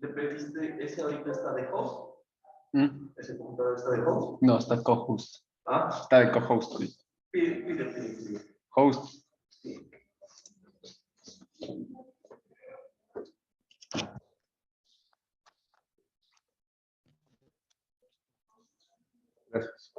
¿Le pediste, ese ahorita está de host? ¿Mm? ¿Ese computador está de host? No, está co-host. Ah, Está de co-host ahorita. pide. Host. Sí. Gracias.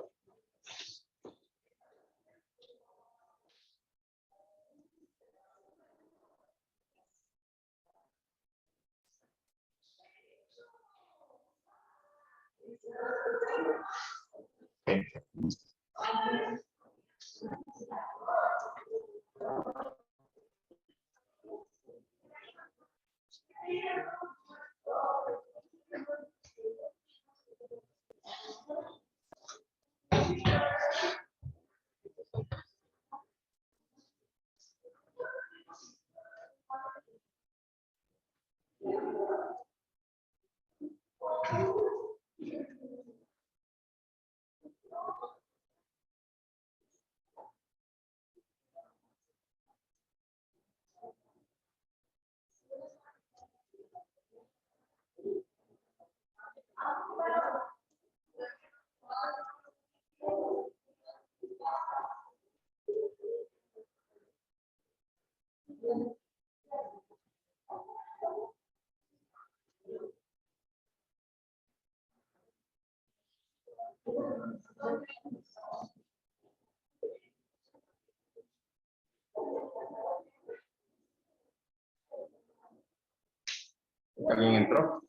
¿Alguien entró?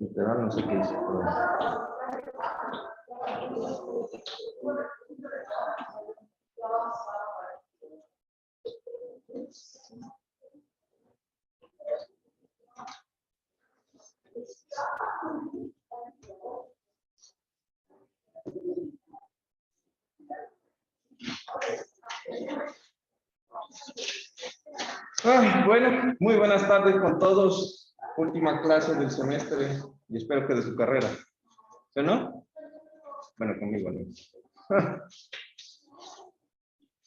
Literal, no sé qué dice, pero... Bueno, muy buenas tardes con todos. Última clase del semestre y espero que de su carrera. ¿Sí o no? Bueno, conmigo no.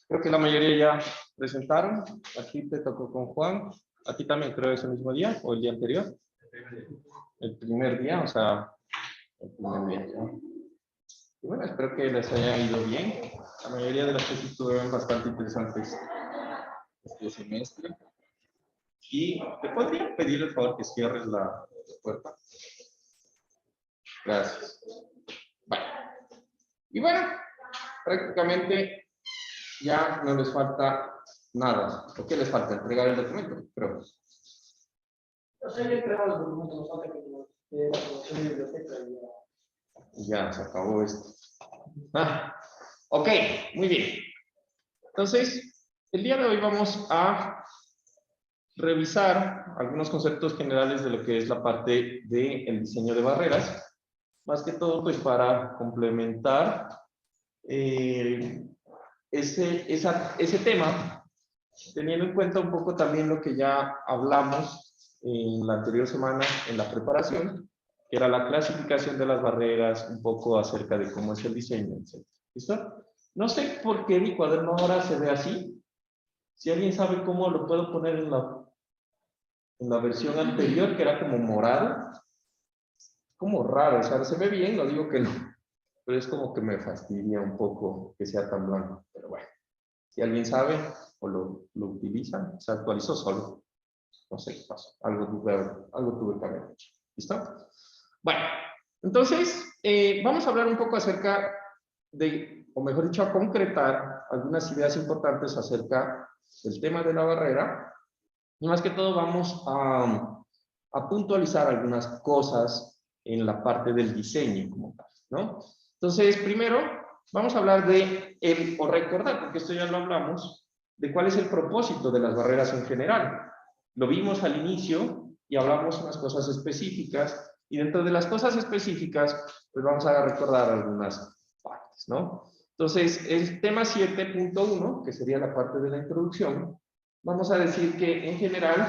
Creo que la mayoría ya presentaron. Aquí te tocó con Juan. A ti también creo ese mismo día o el día anterior. El primer día, o sea, el primer día. ¿No? Y bueno, espero que les haya ido bien. La mayoría de las cosas estuvieron bastante interesantes este semestre. Y te podría pedir el favor que cierres la puerta. Gracias. Bueno. Y bueno, prácticamente ya no les falta nada. ¿Por qué les falta? Entregar el documento, creo. Ya se acabó esto. Ok, muy bien. Entonces, el día de hoy vamos a revisar algunos conceptos generales de lo que es la parte del diseño de barreras. Más que todo, pues para complementar ese tema, teniendo en cuenta un poco también lo que ya hablamos en la anterior semana en la preparación, que era la clasificación de las barreras, un poco acerca de cómo es el diseño, etc. ¿Listo? No sé por qué mi cuaderno ahora se ve así. Si alguien sabe cómo lo puedo poner en la versión anterior, que era como morado. Como raro, o sea, se ve bien, no digo que no, pero es como que me fastidia un poco que sea tan blanco, pero bueno. Si alguien sabe o lo utiliza, se actualizó solo. No sé qué pasó. Algo tuve que haber hecho. ¿Listo? Bueno, entonces vamos a hablar un poco acerca de, o mejor dicho, a concretar algunas ideas importantes acerca del tema de la barrera. Y más que todo vamos a puntualizar algunas cosas en la parte del diseño como tal, ¿no? Entonces, primero, vamos a hablar o recordar, porque esto ya lo hablamos, de cuál es el propósito de las barreras en general. Lo vimos al inicio y hablamos unas cosas específicas, y dentro de las cosas específicas, pues vamos a recordar algunas partes, ¿no? Entonces, el tema 7.1, que sería la parte de la introducción, vamos a decir que en general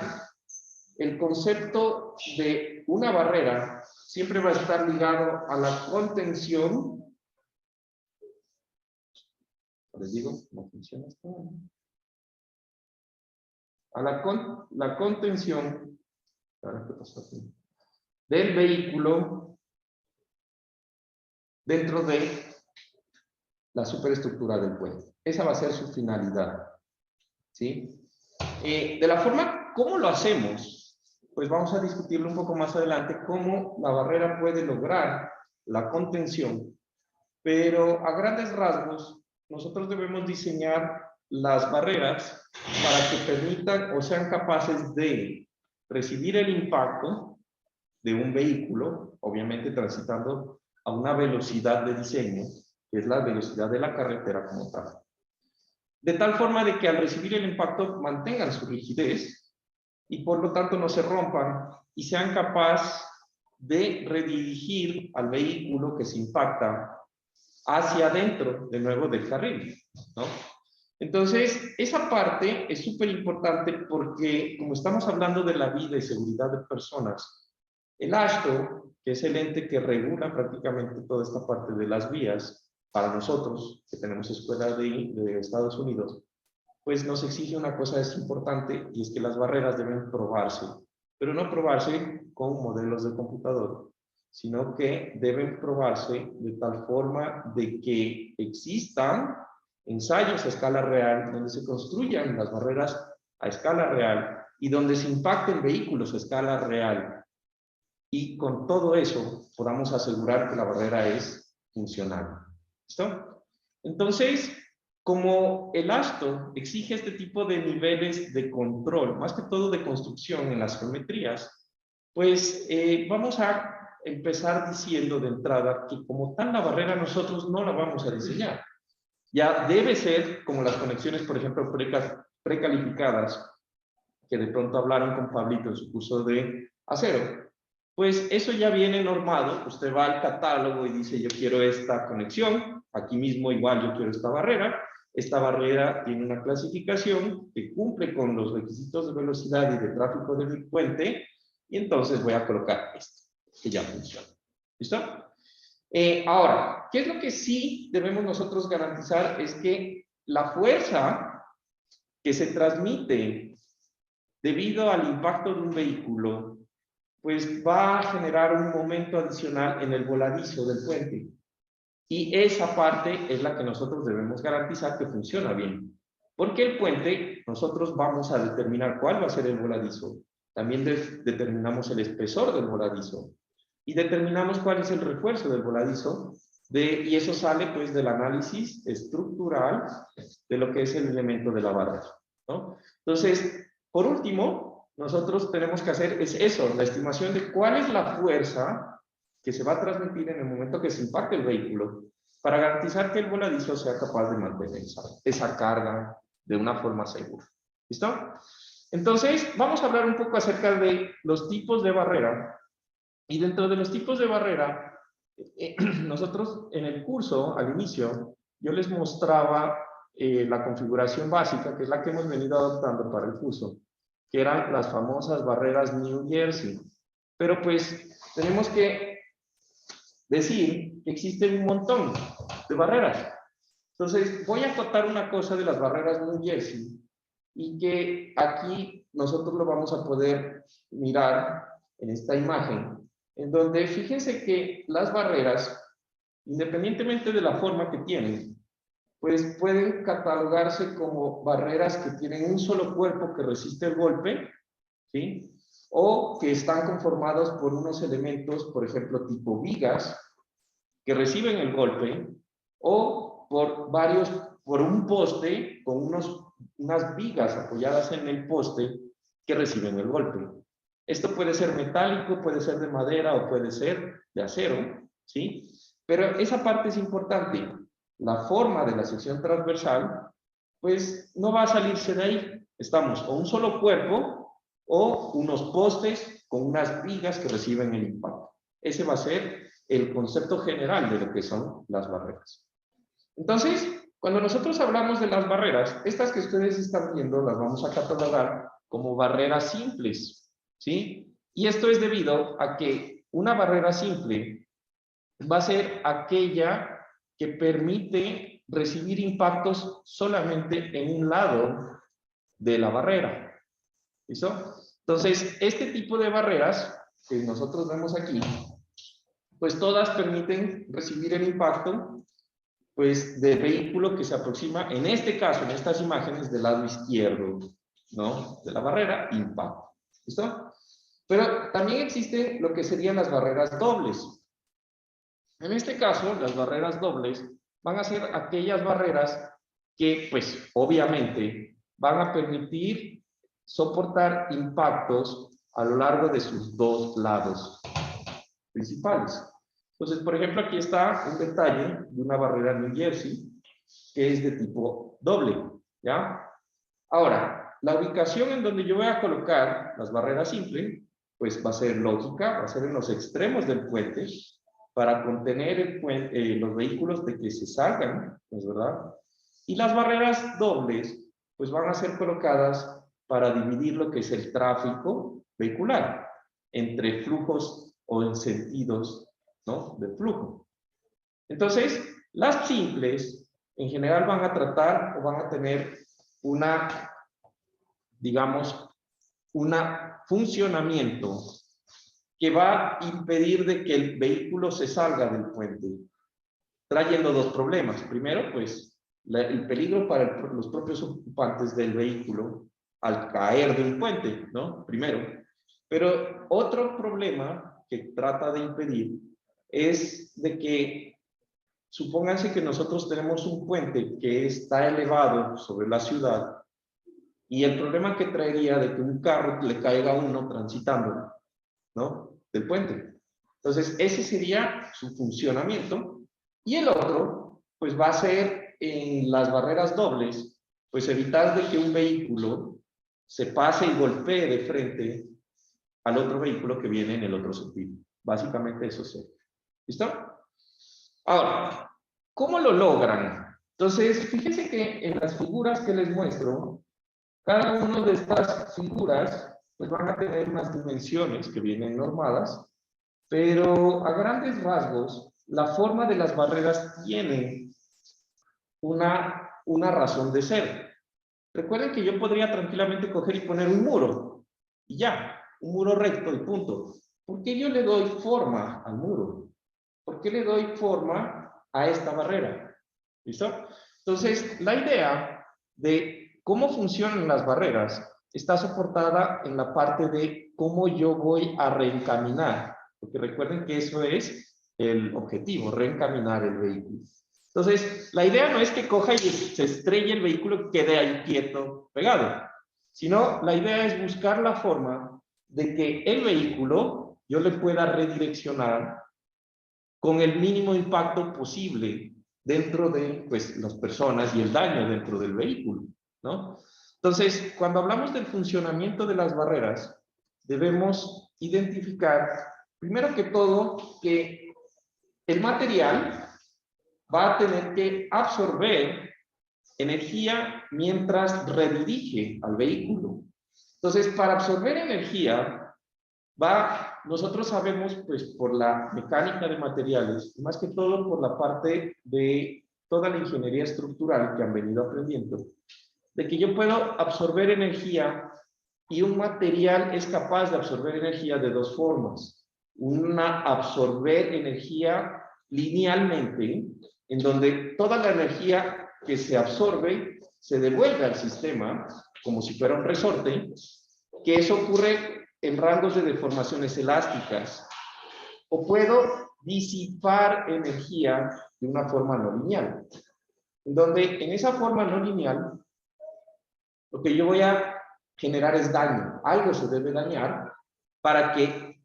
el concepto de una barrera siempre va a estar ligado a la contención. Les digo, no funciona esto. A la contención del vehículo dentro de la superestructura del puente. Esa va a ser su finalidad, ¿sí? De la forma, ¿cómo lo hacemos? Pues vamos a discutirlo un poco más adelante, cómo la barrera puede lograr la contención, pero a grandes rasgos, nosotros debemos diseñar las barreras para que permitan o sean capaces de recibir el impacto de un vehículo, obviamente transitando a una velocidad de diseño, que es la velocidad de la carretera como tal. De tal forma de que al recibir el impacto mantengan su rigidez y por lo tanto no se rompan y sean capaces de redirigir al vehículo que se impacta hacia adentro de nuevo del carril, ¿no? Entonces, esa parte es súper importante porque como estamos hablando de la vida y seguridad de personas, el AASHTO, que es el ente que regula prácticamente toda esta parte de las vías, para nosotros, que tenemos escuela de Estados Unidos, pues nos exige una cosa es importante y es que las barreras deben probarse, pero no probarse con modelos de computador, sino que deben probarse de tal forma de que existan ensayos a escala real donde se construyan las barreras a escala real y donde se impacten vehículos a escala real. Y con todo eso podamos asegurar que la barrera es funcional. ¿Listo? Entonces, como el AASHTO exige este tipo de niveles de control, más que todo de construcción en las geometrías, pues vamos a empezar diciendo de entrada que como tal la barrera nosotros no la vamos a diseñar. Ya debe ser como las conexiones, por ejemplo, precalificadas, que de pronto hablaron con Pablito en su curso de acero. Pues eso ya viene normado, usted va al catálogo y dice yo quiero esta conexión, aquí mismo igual yo quiero esta barrera tiene una clasificación que cumple con los requisitos de velocidad y de tráfico del puente, y entonces voy a colocar esto, que ya funciona. ¿Listo? Ahora, ¿qué es lo que sí debemos nosotros garantizar? Es que la fuerza que se transmite debido al impacto de un vehículo pues va a generar un momento adicional en el voladizo del puente. Y esa parte es la que nosotros debemos garantizar que funciona bien. Porque el puente, nosotros vamos a determinar cuál va a ser el voladizo. También determinamos el espesor del voladizo. Y determinamos cuál es el refuerzo del voladizo. Y eso sale pues del análisis estructural de lo que es el elemento de la barrera, ¿no? Entonces, por último, nosotros tenemos que hacer es eso, la estimación de cuál es la fuerza que se va a transmitir en el momento que se impacte el vehículo para garantizar que el voladizo sea capaz de mantener esa carga de una forma segura. ¿Listo? Entonces, vamos a hablar un poco acerca de los tipos de barrera. Y dentro de los tipos de barrera, nosotros en el curso, al inicio, yo les mostraba la configuración básica, que es la que hemos venido adoptando para el curso, que eran las famosas barreras New Jersey. Pero pues tenemos que decir que existen un montón de barreras. Entonces voy a acotar una cosa de las barreras New Jersey y que aquí nosotros lo vamos a poder mirar en esta imagen, en donde fíjense que las barreras, independientemente de la forma que tienen, pues pueden catalogarse como barreras que tienen un solo cuerpo que resiste el golpe, ¿sí? O que están conformados por unos elementos, por ejemplo, tipo vigas, que reciben el golpe, o por un poste con unas vigas apoyadas en el poste que reciben el golpe. Esto puede ser metálico, puede ser de madera o puede ser de acero, ¿sí? Pero esa parte es importante. La forma de la sección transversal, pues no va a salirse de ahí. Estamos o un solo cuerpo o unos postes con unas vigas que reciben el impacto. Ese va a ser el concepto general de lo que son las barreras. Entonces, cuando nosotros hablamos de las barreras, estas que ustedes están viendo las vamos a catalogar como barreras simples, ¿sí? Y esto es debido a que una barrera simple va a ser aquella que permite recibir impactos solamente en un lado de la barrera. ¿Listo? Entonces, este tipo de barreras que nosotros vemos aquí, pues todas permiten recibir el impacto pues del vehículo que se aproxima, en este caso, en estas imágenes, del lado izquierdo, ¿no? De la barrera, impacto. ¿Listo? Pero también existen lo que serían las barreras dobles. En este caso, las barreras dobles van a ser aquellas barreras que, pues, obviamente, van a permitir soportar impactos a lo largo de sus dos lados principales. Entonces, por ejemplo, aquí está un detalle de una barrera New Jersey que es de tipo doble, ¿ya? Ahora, la ubicación en donde yo voy a colocar las barreras simples, pues va a ser lógica, va a ser en los extremos del puente, para contener los vehículos de que se salgan, ¿no es verdad? Y las barreras dobles, pues van a ser colocadas para dividir lo que es el tráfico vehicular entre flujos o en sentidos, ¿no? De flujo. Entonces, las simples, en general, van a tratar o van a tener una, digamos, un funcionamiento que va a impedir de que el vehículo se salga del puente, trayendo dos problemas. Primero, pues, el peligro para los propios ocupantes del vehículo al caer de un puente, ¿no? Primero. Pero otro problema que trata de impedir es de que, supónganse que nosotros tenemos un puente que está elevado sobre la ciudad y el problema que traería de que un carro le caiga a uno transitando, ¿no? Del puente. Entonces, ese sería su funcionamiento. Y el otro, pues va a ser en las barreras dobles, pues evitar de que un vehículo se pase y golpee de frente al otro vehículo que viene en el otro sentido. Básicamente eso es. ¿Listo? Ahora, ¿cómo lo logran? Entonces, fíjense que en las figuras que les muestro, cada una de estas figuras pues van a tener unas dimensiones que vienen normadas, pero a grandes rasgos, la forma de las barreras tiene una razón de ser. Recuerden que yo podría tranquilamente coger y poner un muro, y ya, un muro recto y punto. ¿Por qué yo le doy forma al muro? ¿Por qué le doy forma a esta barrera? ¿Listo? Entonces, la idea de cómo funcionan las barreras está soportada en la parte de cómo yo voy a reencaminar, porque recuerden que eso es el objetivo, reencaminar el vehículo. Entonces, la idea no es que coja y se estrelle el vehículo y quede ahí quieto, pegado, sino la idea es buscar la forma de que el vehículo yo le pueda redireccionar con el mínimo impacto posible dentro de pues, las personas y el daño dentro del vehículo, ¿no? Entonces, cuando hablamos del funcionamiento de las barreras, debemos identificar, primero que todo, que el material va a tener que absorber energía mientras redirige al vehículo. Entonces, para absorber energía, nosotros sabemos, pues, por la mecánica de materiales, más que todo por la parte de toda la ingeniería estructural que han venido aprendiendo, de que yo puedo absorber energía y un material es capaz de absorber energía de dos formas. Una, absorber energía linealmente, en donde toda la energía que se absorbe se devuelve al sistema como si fuera un resorte, que eso ocurre en rangos de deformaciones elásticas. O puedo disipar energía de una forma no lineal, donde en esa forma no lineal lo que yo voy a generar es daño. Algo se debe dañar para que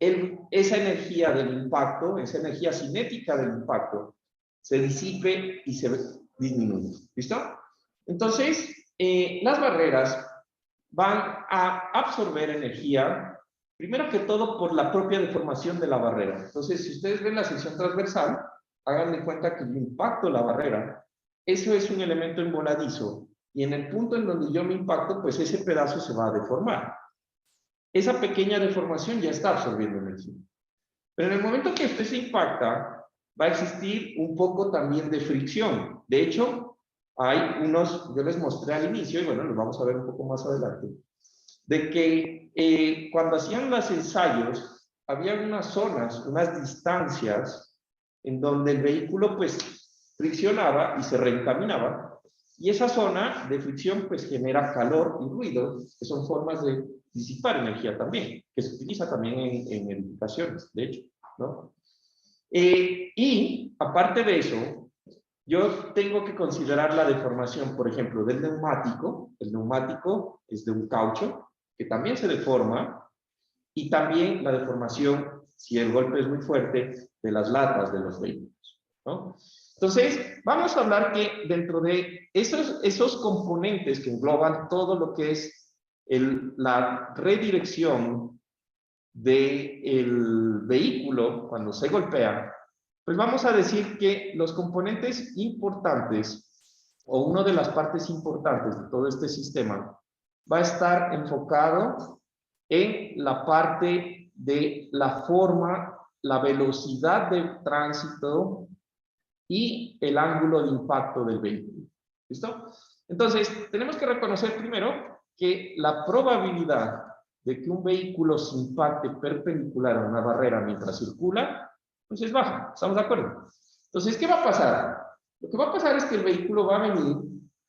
esa energía del impacto, esa energía cinética del impacto, se disipe y se disminuya. ¿Listo? Entonces, las barreras van a absorber energía, primero que todo por la propia deformación de la barrera. Entonces, si ustedes ven la sección transversal, hagan de cuenta que yo impacto la barrera, eso es un elemento emboladizo, y en el punto en donde yo me impacto, pues ese pedazo se va a deformar. Esa pequeña deformación ya está absorbiendo energía. Pero en el momento que este se impacta, va a existir un poco también de fricción. De hecho, hay unos, yo les mostré al inicio, y bueno, los vamos a ver un poco más adelante, de que cuando hacían los ensayos, había unas zonas, unas distancias, en donde el vehículo pues friccionaba y se reencaminaba, y esa zona de fricción pues genera calor y ruido, que son formas de disipar energía también, que se utiliza también en edificaciones, de hecho, ¿no? Y aparte de eso, yo tengo que considerar la deformación, por ejemplo, del neumático. El neumático es de un caucho, que también se deforma, y también la deformación, si el golpe es muy fuerte, de las latas de los vehículos, ¿no? Entonces, vamos a hablar que dentro de esos componentes que engloban todo lo que es la redirección del vehículo cuando se golpea, pues vamos a decir que los componentes importantes, o una de las partes importantes de todo este sistema, va a estar enfocado en la parte de la forma, la velocidad de tránsito y el ángulo de impacto del vehículo. ¿Listo? Entonces, tenemos que reconocer primero que la probabilidad de que un vehículo se impacte perpendicular a una barrera mientras circula, pues es baja. ¿Estamos de acuerdo? Entonces, ¿qué va a pasar? Lo que va a pasar es que el vehículo va a venir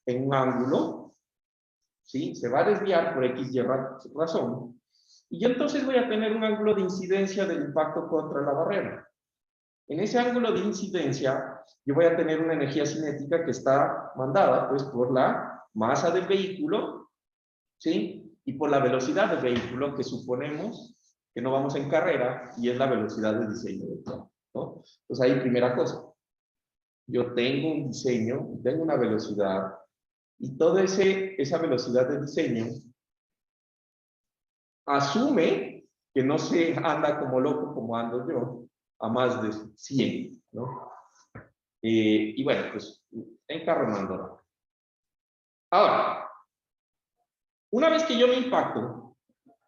en un ángulo, ¿sí? Se va a desviar por X y razón, y yo entonces voy a tener un ángulo de incidencia del impacto contra la barrera. En ese ángulo de incidencia, yo voy a tener una energía cinética que está mandada, pues, por la masa del vehículo, ¿sí? Y por la velocidad del vehículo, que suponemos que no vamos en carrera, y es la velocidad de diseño del tren, ¿no? Pues ahí, primera cosa. Yo tengo un diseño, tengo una velocidad, y toda esa velocidad de diseño asume que no se anda como loco como ando yo, a más de 100, ¿no? Y bueno, pues encarronando. Ahora, una vez que yo me impacto,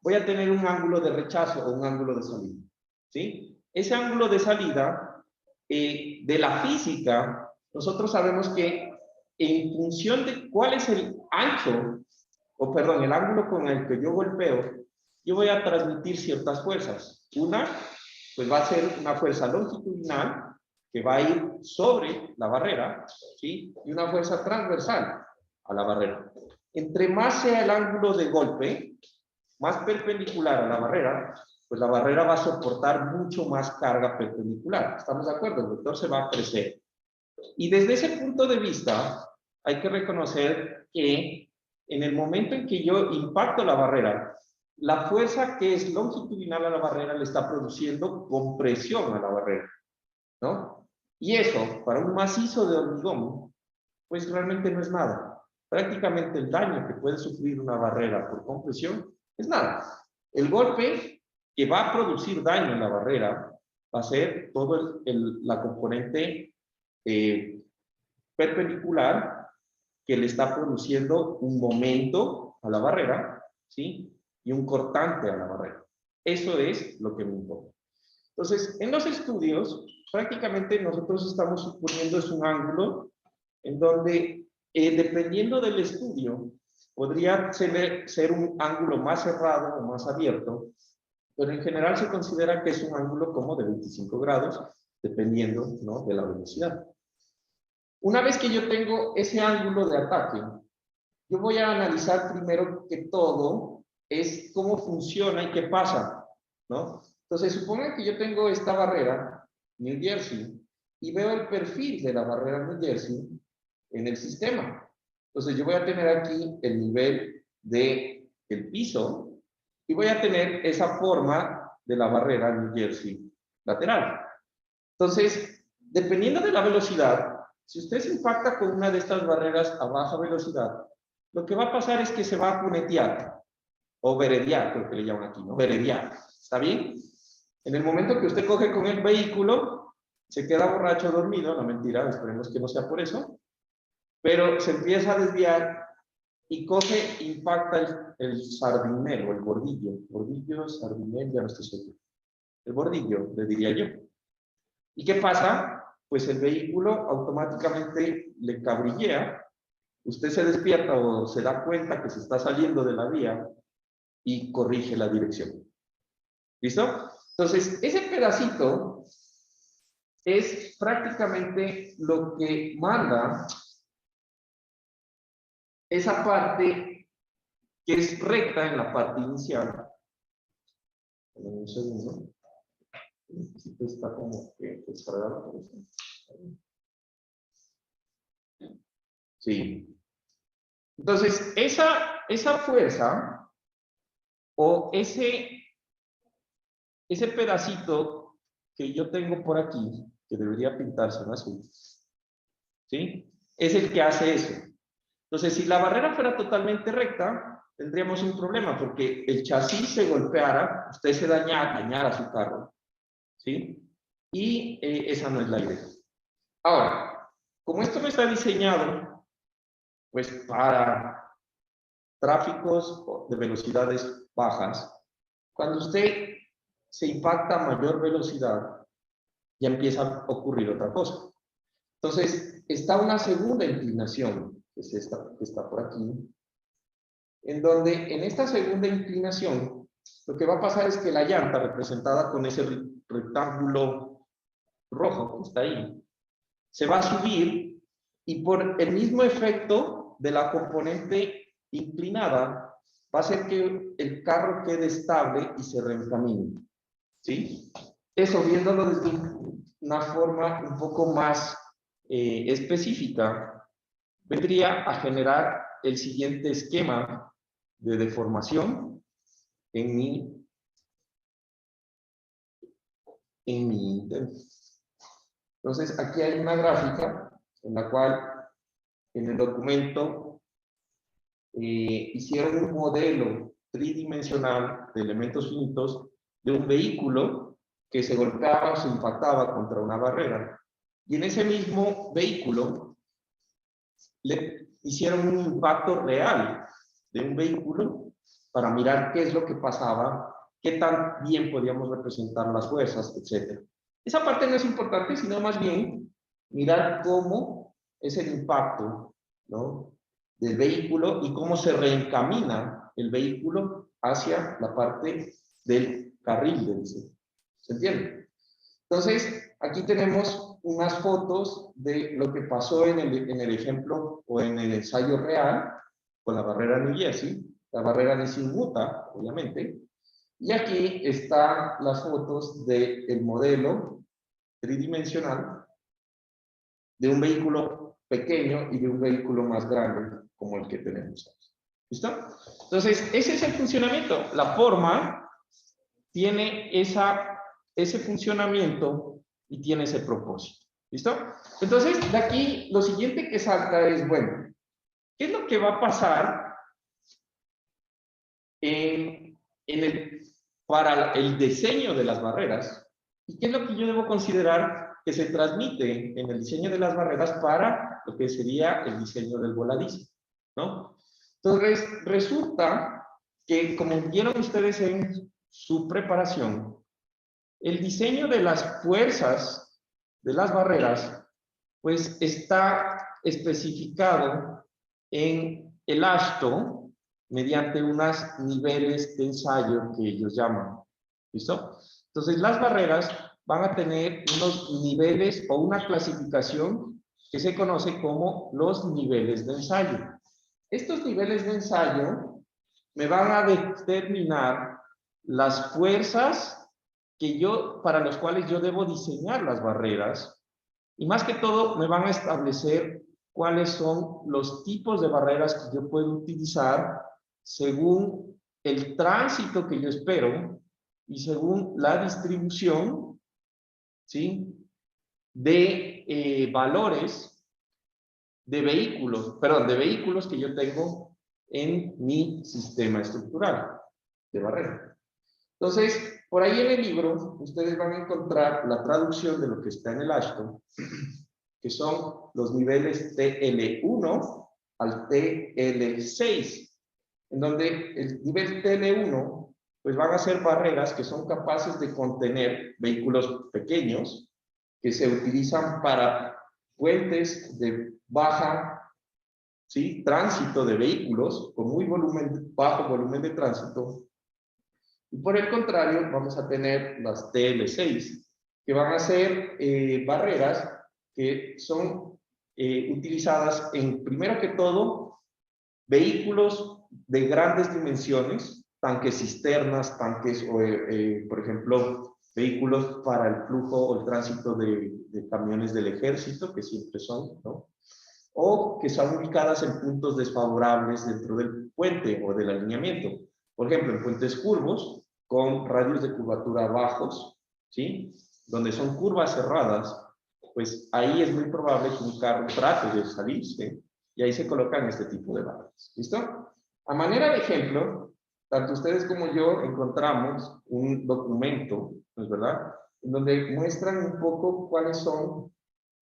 voy a tener un ángulo de rechazo o un ángulo de salida, ¿sí? Ese ángulo de salida de la física, nosotros sabemos que en función de cuál es el ancho, o perdón, el ángulo con el que yo golpeo, yo voy a transmitir ciertas fuerzas. Una, pues va a ser una fuerza longitudinal que va a ir sobre la barrera, ¿sí? Y una fuerza transversal a la barrera. Entre más sea el ángulo de golpe, más perpendicular a la barrera, pues la barrera va a soportar mucho más carga perpendicular. ¿Estamos de acuerdo? El vector se va a crecer. Y desde ese punto de vista, hay que reconocer que en el momento en que yo impacto la barrera, la fuerza que es longitudinal a la barrera le está produciendo compresión a la barrera, ¿no? Y eso, para un macizo de hormigón, pues realmente no es nada. Prácticamente el daño que puede sufrir una barrera por compresión es nada. El golpe que va a producir daño en la barrera va a ser todo la componente perpendicular que le está produciendo un momento a la barrera, ¿sí? Y un cortante a la barrera. Eso es lo que me importa. Entonces, en los estudios, prácticamente nosotros estamos suponiendo es un ángulo en donde, dependiendo del estudio, podría ser un ángulo más cerrado o más abierto, pero en general se considera que es un ángulo como de 25 grados, dependiendo, ¿no?, de la velocidad. una vez que yo tengo ese ángulo de ataque, yo voy a analizar primero que todo es cómo funciona y qué pasa, ¿no? Entonces, supongan que yo tengo esta barrera, New Jersey, y veo el perfil de la barrera New Jersey en el sistema. Entonces, yo voy a tener aquí el nivel del piso y voy a tener esa forma de la barrera New Jersey lateral. Entonces, dependiendo de la velocidad, si usted se impacta con una de estas barreras a baja velocidad, lo que va a pasar es que se va a cunetear, o verediar, creo que le llaman aquí, ¿no? Verediar, ¿está bien? En el momento que usted coge con el vehículo, se queda borracho dormido, no mentira, esperemos que no sea por eso, pero se empieza a desviar y coge, impacta el sardinero, el bordillo, sardinero, ya no estoy seguro. El bordillo, le diría yo. ¿Y qué pasa? Pues el vehículo automáticamente le cabrillea, usted se despierta o se da cuenta que se está saliendo de la vía y corrige la dirección. ¿Listo? Entonces, ese pedacito es prácticamente lo que manda esa parte que es recta en la parte inicial. Un segundo. Está como que descargado. Sí. Entonces, esa fuerza o ese pedacito que yo tengo por aquí, que debería pintarse en azul, ¿sí? Es el que hace eso. Entonces, si la barrera fuera totalmente recta, tendríamos un problema, porque el chasis se golpeara, usted se dañara su carro, ¿sí? Y esa no es la idea. Ahora, como esto no está diseñado, pues para tráficos de velocidades bajas, cuando usted se impacta a mayor velocidad, ya empieza a ocurrir otra cosa. Entonces, está una segunda inclinación, que es esta que está por aquí, en donde en esta segunda inclinación, lo que va a pasar es que la llanta, representada con ese rectángulo rojo que está ahí, se va a subir y por el mismo efecto de la componente inclinada, va a hacer que el carro quede estable y se reencamine. ¿Sí? Eso, viéndolo desde una forma un poco más específica, vendría a generar el siguiente esquema de deformación en mi intento. Entonces, aquí hay una gráfica en la cual en el documento hicieron un modelo tridimensional de elementos finitos de un vehículo que se golpeaba o se impactaba contra una barrera. Y en ese mismo vehículo le hicieron un impacto real de un vehículo para mirar qué es lo que pasaba, qué tan bien podíamos representar las fuerzas, etc. Esa parte no es importante, sino más bien mirar cómo es el impacto, ¿no?, del vehículo y cómo se reencamina el vehículo hacia la parte del carril del diseño. ¿Se entiende? Entonces, aquí tenemos unas fotos de lo que pasó en el ejemplo o en el ensayo real con la barrera New Jersey. La barrera ni se inmuta, obviamente. Y aquí están las fotos del modelo tridimensional de un vehículo pequeño y de un vehículo más grande como el que tenemos. ¿Listo? Entonces, ese es el funcionamiento. La forma tiene ese funcionamiento y tiene ese propósito. ¿Listo? Entonces, de aquí, lo siguiente que salta es, bueno, ¿qué es lo que va a pasar para el diseño de las barreras? ¿Y qué es lo que yo debo considerar que se transmite en el diseño de las barreras para lo que sería el diseño del voladizo, ¿no? Entonces, resulta que, como vieron ustedes en su preparación, el diseño de las fuerzas de las barreras, pues está especificado en el ASTO mediante unos niveles de ensayo que ellos llaman. ¿Listo? Entonces, las barreras van a tener unos niveles o una clasificación que se conoce como los niveles de ensayo. Estos niveles de ensayo me van a determinar las fuerzas para las cuales yo debo diseñar las barreras, y más que todo me van a establecer cuáles son los tipos de barreras que yo puedo utilizar según el tránsito que yo espero y según la distribución, ¿sí?, de valores de vehículos que yo tengo en mi sistema estructural de barrera. Entonces, por ahí en el libro, ustedes van a encontrar la traducción de lo que está en el Ashton, que son los niveles TL1 al TL6, en donde el nivel TL1, pues van a ser barreras que son capaces de contener vehículos pequeños, que se utilizan para puentes de ¿sí?, tránsito de vehículos con bajo volumen de tránsito. Y por el contrario, vamos a tener las TL6, que van a ser barreras que son utilizadas en, primero que todo, vehículos de grandes dimensiones, tanques cisternas, tanques, por ejemplo, vehículos para el flujo o el tránsito de camiones del ejército, que siempre son, ¿no?, o que son ubicadas en puntos desfavorables dentro del puente o del alineamiento. Por ejemplo, en puentes curvos, con radios de curvatura bajos, ¿sí?, donde son curvas cerradas, pues ahí es muy probable que un carro trate de salirse, y ahí se colocan este tipo de barras. ¿Listo? A manera de ejemplo, tanto ustedes como yo encontramos un documento, ¿no es verdad?, en donde muestran un poco cuáles son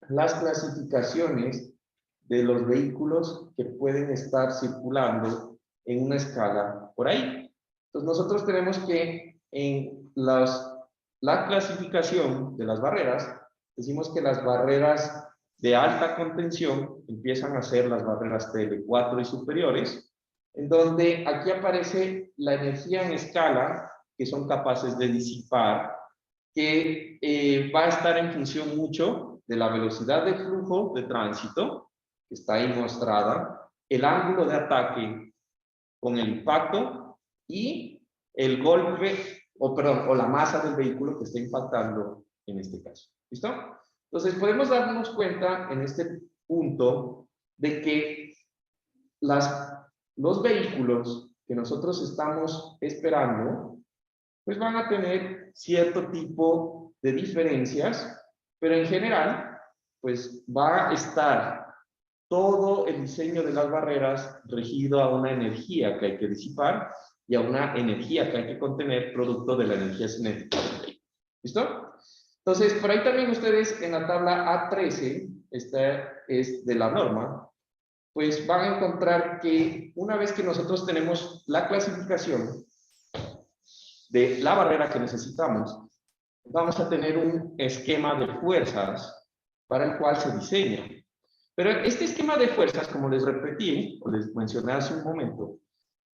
las clasificaciones de los vehículos que pueden estar circulando en una escala por ahí. Entonces nosotros tenemos que en la clasificación de las barreras, decimos que las barreras de alta contención empiezan a ser las barreras TL4 y superiores, en donde aquí aparece la energía en escala que son capaces de disipar, que va a estar en función mucho de la velocidad de flujo de tránsito, que está ahí mostrada, el ángulo de ataque con el impacto y el golpe, o la masa del vehículo que está impactando en este caso. ¿Listo? Entonces podemos darnos cuenta en este punto de que los vehículos que nosotros estamos esperando, pues van a tener cierto tipo de diferencias, pero en general, pues va a estar todo el diseño de las barreras regido a una energía que hay que disipar y a una energía que hay que contener producto de la energía cinética. ¿Listo? Entonces, por ahí también ustedes en la tabla A13, esta es de la norma, pues van a encontrar que una vez que nosotros tenemos la clasificación de la barrera que necesitamos, vamos a tener un esquema de fuerzas para el cual se diseña. Pero este esquema de fuerzas, como les repetí, o les mencioné hace un momento,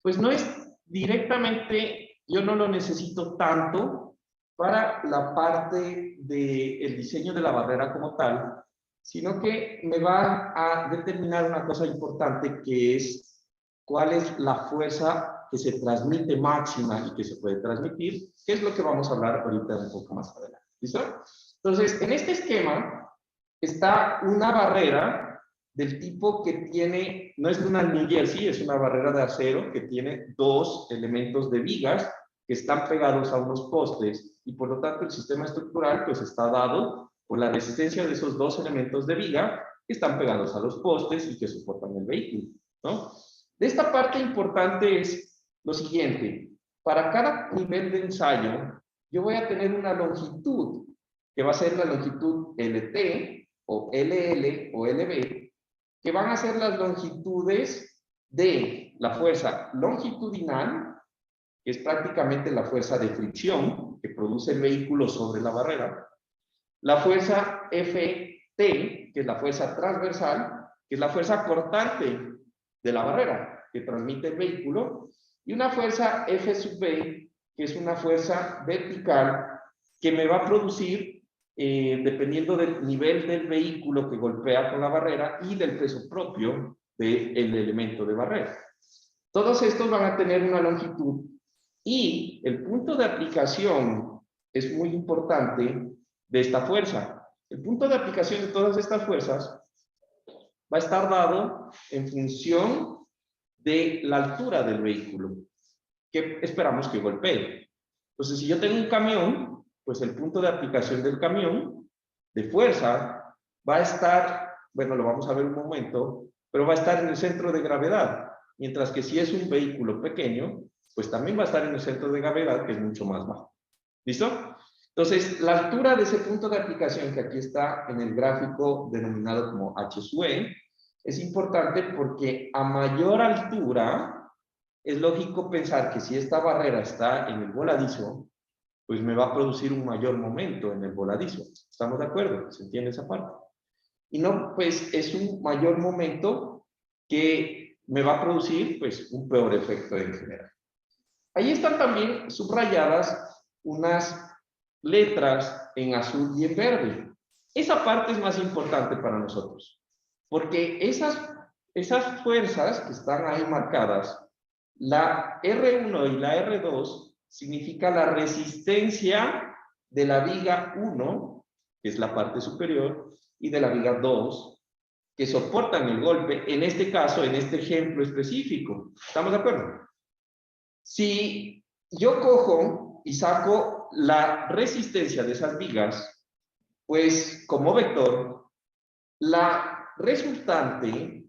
pues no es directamente, yo no lo necesito tanto para la parte del diseño de la barrera como tal, sino que me va a determinar una cosa importante, que es cuál es la fuerza que se transmite máxima y que se puede transmitir, que es lo que vamos a hablar ahorita un poco más adelante. ¿Listo? Entonces, en este esquema está una barrera del tipo que tiene, no es una New Jersey, es una barrera de acero que tiene dos elementos de vigas que están pegados a unos postes, y por lo tanto el sistema estructural pues está dado por la resistencia de esos dos elementos de viga que están pegados a los postes y que soportan el vehículo, ¿no? De esta parte importante es lo siguiente: para cada nivel de ensayo yo voy a tener una longitud que va a ser la longitud LT o LL o LB, que van a ser las longitudes de la fuerza longitudinal, que es prácticamente la fuerza de fricción que produce el vehículo sobre la barrera, la fuerza FT, que es la fuerza transversal, que es la fuerza cortante de la barrera que transmite el vehículo, y una fuerza F sub B, que es una fuerza vertical que me va a producir dependiendo del nivel del vehículo que golpea con la barrera y del peso propio del elemento de barrera. Todos estos van a tener una longitud y el punto de aplicación es muy importante de esta fuerza. El punto de aplicación de todas estas fuerzas va a estar dado en función de la altura del vehículo que esperamos que golpee. Entonces, si yo tengo un camión, pues el punto de aplicación del camión de fuerza va a estar, bueno, lo vamos a ver un momento, pero va a estar en el centro de gravedad, mientras que si es un vehículo pequeño, pues también va a estar en el centro de gravedad, que es mucho más bajo. ¿Listo? Entonces, la altura de ese punto de aplicación, que aquí está en el gráfico denominado como H sub E, es importante porque a mayor altura, es lógico pensar que si esta barrera está en el voladizo, pues me va a producir un mayor momento en el voladizo. ¿Estamos de acuerdo? ¿Se entiende esa parte? Y no, pues es un mayor momento que me va a producir, pues, un peor efecto en general. Ahí están también subrayadas unas letras en azul y en verde. Esa parte es más importante para nosotros, porque esas fuerzas que están ahí marcadas, la R1 y la R2 significa la resistencia de la viga 1, que es la parte superior, y de la viga 2, que soportan el golpe, en este caso, en este ejemplo específico. ¿Estamos de acuerdo? Si yo cojo y saco la resistencia de esas vigas, pues como vector, la resultante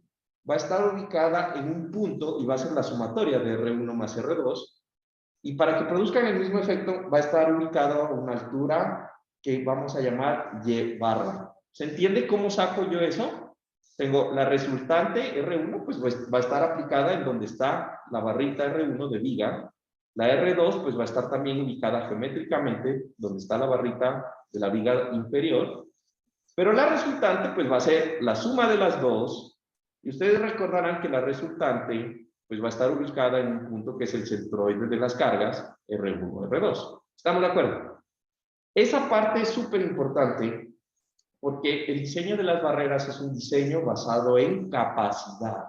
va a estar ubicada en un punto y va a ser la sumatoria de R1 más R2, y para que produzcan el mismo efecto va a estar ubicado a una altura que vamos a llamar Y barra. ¿Se entiende cómo saco yo eso? Tengo la resultante R1, pues va a estar aplicada en donde está la barrita R1 de viga. La R2 pues va a estar también ubicada geométricamente donde está la barrita de la viga inferior. Pero la resultante pues va a ser la suma de las dos. Y ustedes recordarán que la resultante pues va a estar ubicada en un punto que es el centroide de las cargas, R1, R2. ¿Estamos de acuerdo? Esa parte es súper importante porque el diseño de las barreras es un diseño basado en capacidad.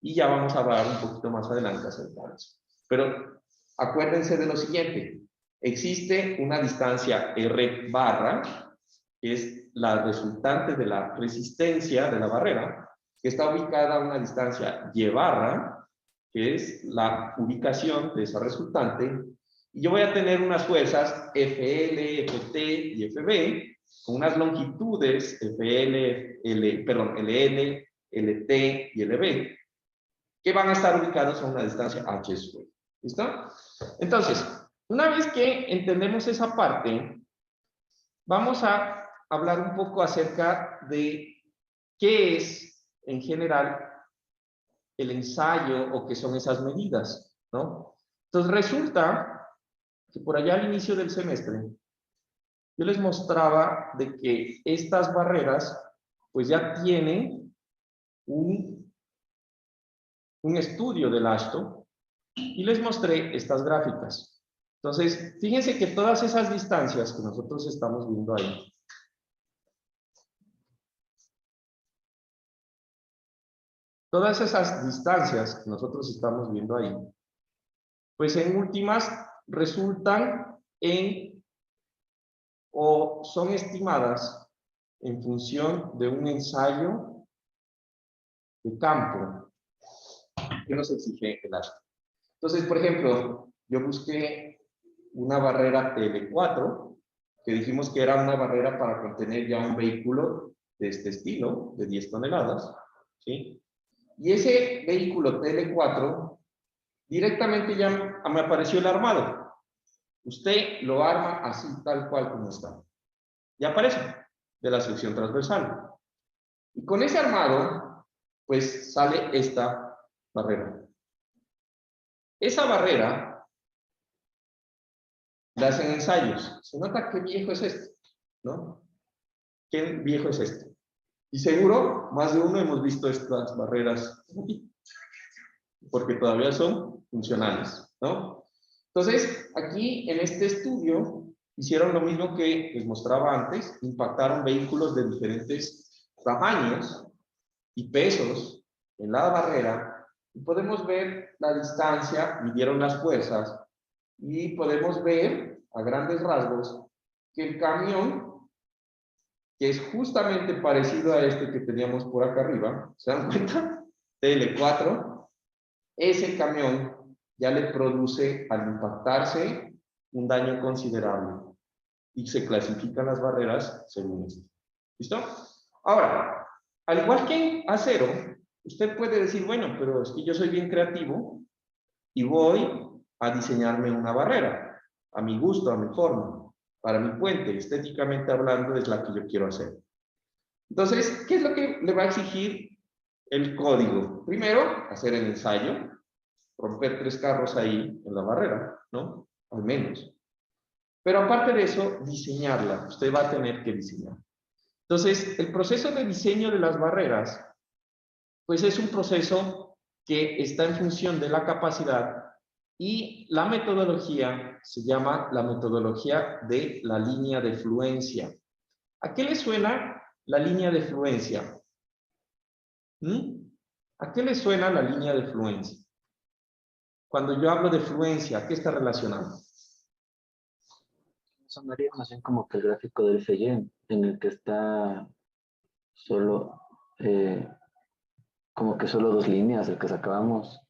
Y ya vamos a hablar un poquito más adelante acerca de eso. Pero acuérdense de lo siguiente. Existe una distancia R barra, que es la resultante de la resistencia de la barrera, que está ubicada a una distancia Y barra, que es la ubicación de esa resultante, y yo voy a tener unas fuerzas FL, FT y FB, con unas longitudes FL, LN, LT y LB, que van a estar ubicados a una distancia H sub E. ¿Listo? Entonces, una vez que entendemos esa parte, vamos a hablar un poco acerca de qué es, en general, el ensayo o qué son esas medidas, ¿no? Entonces, resulta que por allá al inicio del semestre, yo les mostraba de que estas barreras, pues ya tienen un estudio del AASHTO y les mostré estas gráficas. Entonces, fíjense que todas esas distancias que nosotros estamos viendo ahí, todas esas distancias que nosotros estamos viendo ahí, pues en últimas resultan en o son estimadas en función de un ensayo de campo que nos exige el AASHTO. Entonces, por ejemplo, yo busqué una barrera TL4, que dijimos que era una barrera para contener ya un vehículo de este estilo, de 10 toneladas, ¿sí? Y ese vehículo TL4, directamente ya me apareció el armado. Usted lo arma así, tal cual como está. Y aparece, de la sección transversal. Y con ese armado, pues sale esta barrera. Esa barrera la hacen ensayos. Se nota qué viejo es este, ¿no? Qué viejo es este. Y seguro, más de uno hemos visto estas barreras aquí, porque todavía son funcionales, ¿no? Entonces, aquí en este estudio, hicieron lo mismo que les mostraba antes, impactaron vehículos de diferentes tamaños y pesos en la barrera, y podemos ver la distancia, midieron las fuerzas, y podemos ver a grandes rasgos que el camión, que es justamente parecido a este que teníamos por acá arriba, ¿se dan cuenta? TL4, ese camión ya le produce al impactarse un daño considerable y se clasifican las barreras según esto. ¿Listo? Ahora, al igual que en acero, usted puede decir, bueno, pero es que yo soy bien creativo y voy a diseñarme una barrera a mi gusto, a mi forma, para mi puente, estéticamente hablando, es la que yo quiero hacer. Entonces, ¿qué es lo que le va a exigir el código? Primero, hacer el ensayo, romper 3 carros ahí en la barrera, ¿no? Al menos. Pero aparte de eso, diseñarla. Usted va a tener que diseñar. Entonces, el proceso de diseño de las barreras, pues es un proceso que está en función de la capacidad y la metodología se llama la metodología de la línea de fluencia. ¿A qué le suena la línea de fluencia? ¿A qué le suena la línea de fluencia? Cuando yo hablo de fluencia, ¿a qué está relacionado? Sonaría más bien como que el gráfico del FY, en el que está solo, como que solo 2 líneas, el que sacábamos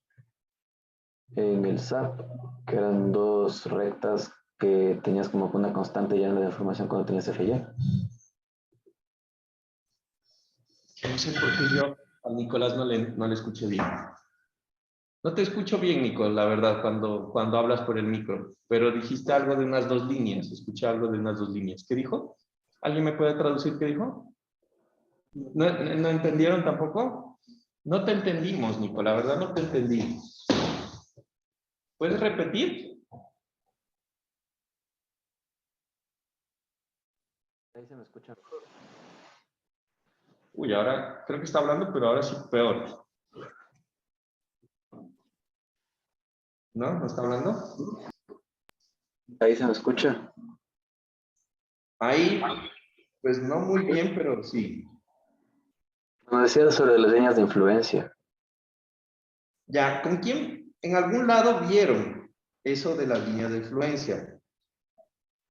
en el SAP, que eran 2 rectas que tenías como una constante ya en la deformación cuando tenías FY. No sé por qué yo a Nicolás no le escuché bien. No te escucho bien, Nicolás, la verdad, cuando hablas por el micro, pero dijiste algo de unas 2 líneas, escuché algo de unas 2 líneas. ¿Qué dijo? ¿Alguien me puede traducir qué dijo? ¿No entendieron tampoco? No te entendimos, Nico, la verdad no te entendí. ¿Puedes repetir? Ahí se me escucha. Uy, ahora creo que está hablando, pero ahora sí peor. ¿No? ¿No está hablando? Ahí se me escucha. Ahí, pues no muy bien, pero sí. Como decía sobre las líneas de influencia. Ya, ¿con quién en algún lado vieron eso de las líneas de influencia?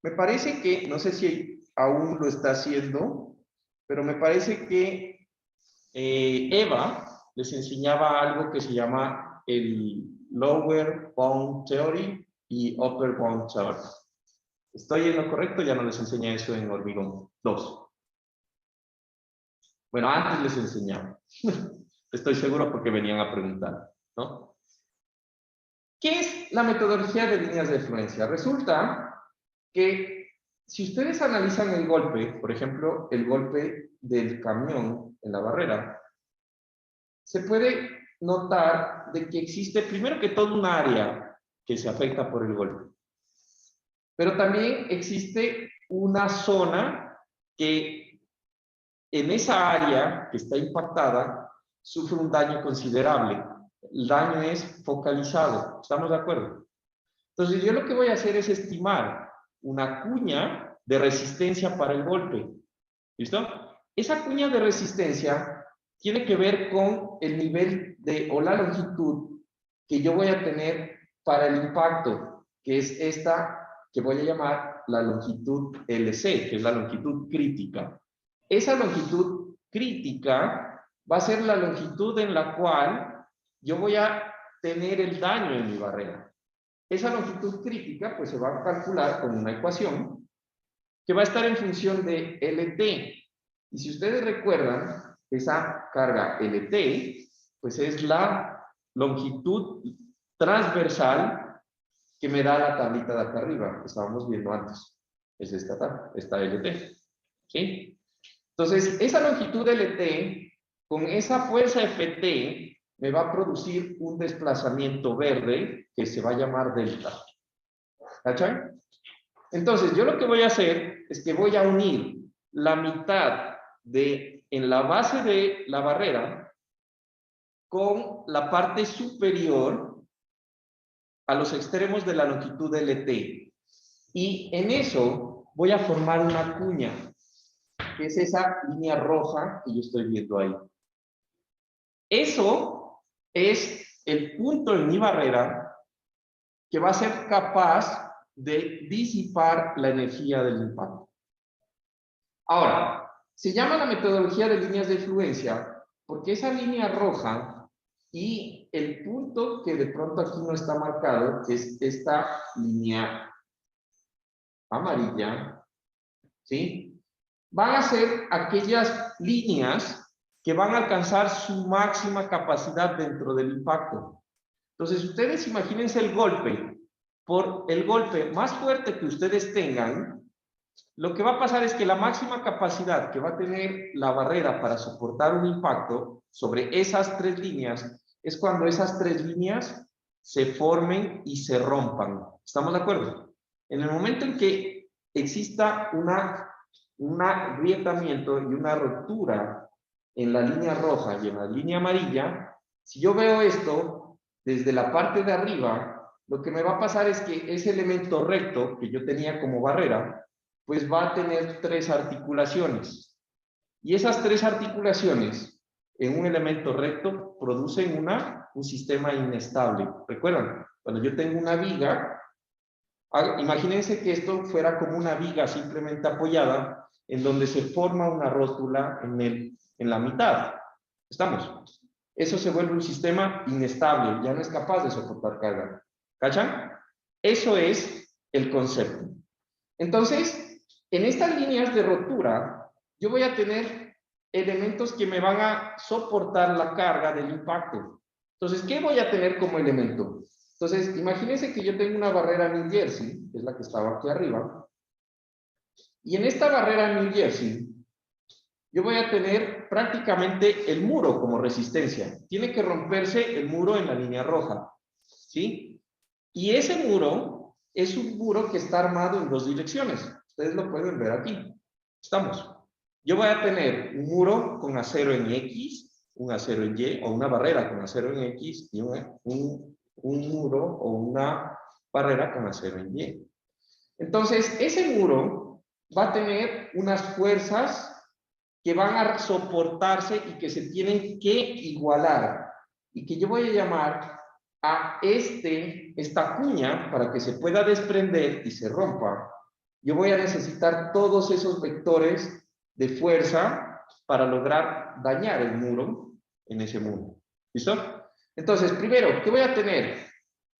Me parece que, no sé si aún lo está haciendo, pero me parece que Eva les enseñaba algo que se llama el Lower Bound Theory y Upper Bound Theory. ¿Estoy en lo correcto? Ya no les enseñé eso en Hormigón 2. Bueno, antes les enseñaba. Estoy seguro porque venían a preguntar, ¿no? ¿Qué es la metodología de líneas de influencia? Resulta que si ustedes analizan el golpe, por ejemplo, el golpe del camión en la barrera, se puede notar de que existe primero que todo un área que se afecta por el golpe. Pero también existe una zona que en esa área que está impactada sufre un daño considerable. El daño es focalizado, ¿estamos de acuerdo? Entonces yo lo que voy a hacer es estimar una cuña de resistencia para el golpe. ¿Listo? Esa cuña de resistencia tiene que ver con el nivel de o la longitud que yo voy a tener para el impacto, que es esta que voy a llamar la longitud LC, que es la longitud crítica. Esa longitud crítica va a ser la longitud en la cual yo voy a tener el daño en mi barrera. Esa longitud crítica pues se va a calcular con una ecuación que va a estar en función de LT. Y si ustedes recuerdan, esa carga LT, pues es la longitud transversal que me da la tablita de acá arriba, que estábamos viendo antes. Es esta LT. ¿Sí? Entonces, esa longitud LT, con esa fuerza FT, me va a producir un desplazamiento verde que se va a llamar delta. ¿Cachai? Entonces, yo lo que voy a hacer es que voy a unir la mitad en la base de la barrera con la parte superior a los extremos de la longitud LT. Y en eso voy a formar una cuña, que es esa línea roja que yo estoy viendo ahí. Eso es el punto en mi barrera que va a ser capaz de disipar la energía del impacto. Ahora, se llama la metodología de líneas de fluencia porque esa línea roja y el punto que de pronto aquí no está marcado, que es esta línea amarilla, ¿sí? Van a ser aquellas líneas que van a alcanzar su máxima capacidad dentro del impacto. Entonces, ustedes imagínense el golpe. Por el golpe más fuerte que ustedes tengan, lo que va a pasar es que la máxima capacidad que va a tener la barrera para soportar un impacto sobre esas tres líneas es cuando esas tres líneas se formen y se rompan. ¿Estamos de acuerdo? En el momento en que exista un agrietamiento y una ruptura en la línea roja y en la línea amarilla, si yo veo esto desde la parte de arriba, lo que me va a pasar es que ese elemento recto que yo tenía como barrera, pues va a tener tres articulaciones. Y esas tres articulaciones en un elemento recto producen un sistema inestable. ¿Recuerdan? Cuando yo tengo una viga, imagínense que esto fuera como una viga simplemente apoyada, en donde se forma una rótula en la mitad. ¿Estamos? Eso se vuelve un sistema inestable, ya no es capaz de soportar carga. ¿Cachan? Eso es el concepto. Entonces, en estas líneas de rotura, yo voy a tener elementos que me van a soportar la carga del impacto. Entonces, ¿qué voy a tener como elemento? Entonces, imagínense que yo tengo una barrera New Jersey, que es la que estaba aquí arriba, y en esta barrera New Jersey, yo voy a tener prácticamente el muro como resistencia. Tiene que romperse el muro en la línea roja, ¿sí? Y ese muro es un muro que está armado en dos direcciones. Ustedes lo pueden ver aquí. Estamos. Yo voy a tener un muro con acero en X, un acero en Y, o una barrera con acero en X y un muro o una barrera con acero en Y. Entonces, ese muro va a tener unas fuerzas que van a soportarse y que se tienen que igualar y que yo voy a llamar a esta cuña para que se pueda desprender y se rompa. Yo voy a necesitar todos esos vectores de fuerza para lograr dañar el muro en ese muro. ¿Listo? Entonces, primero, ¿qué voy a tener?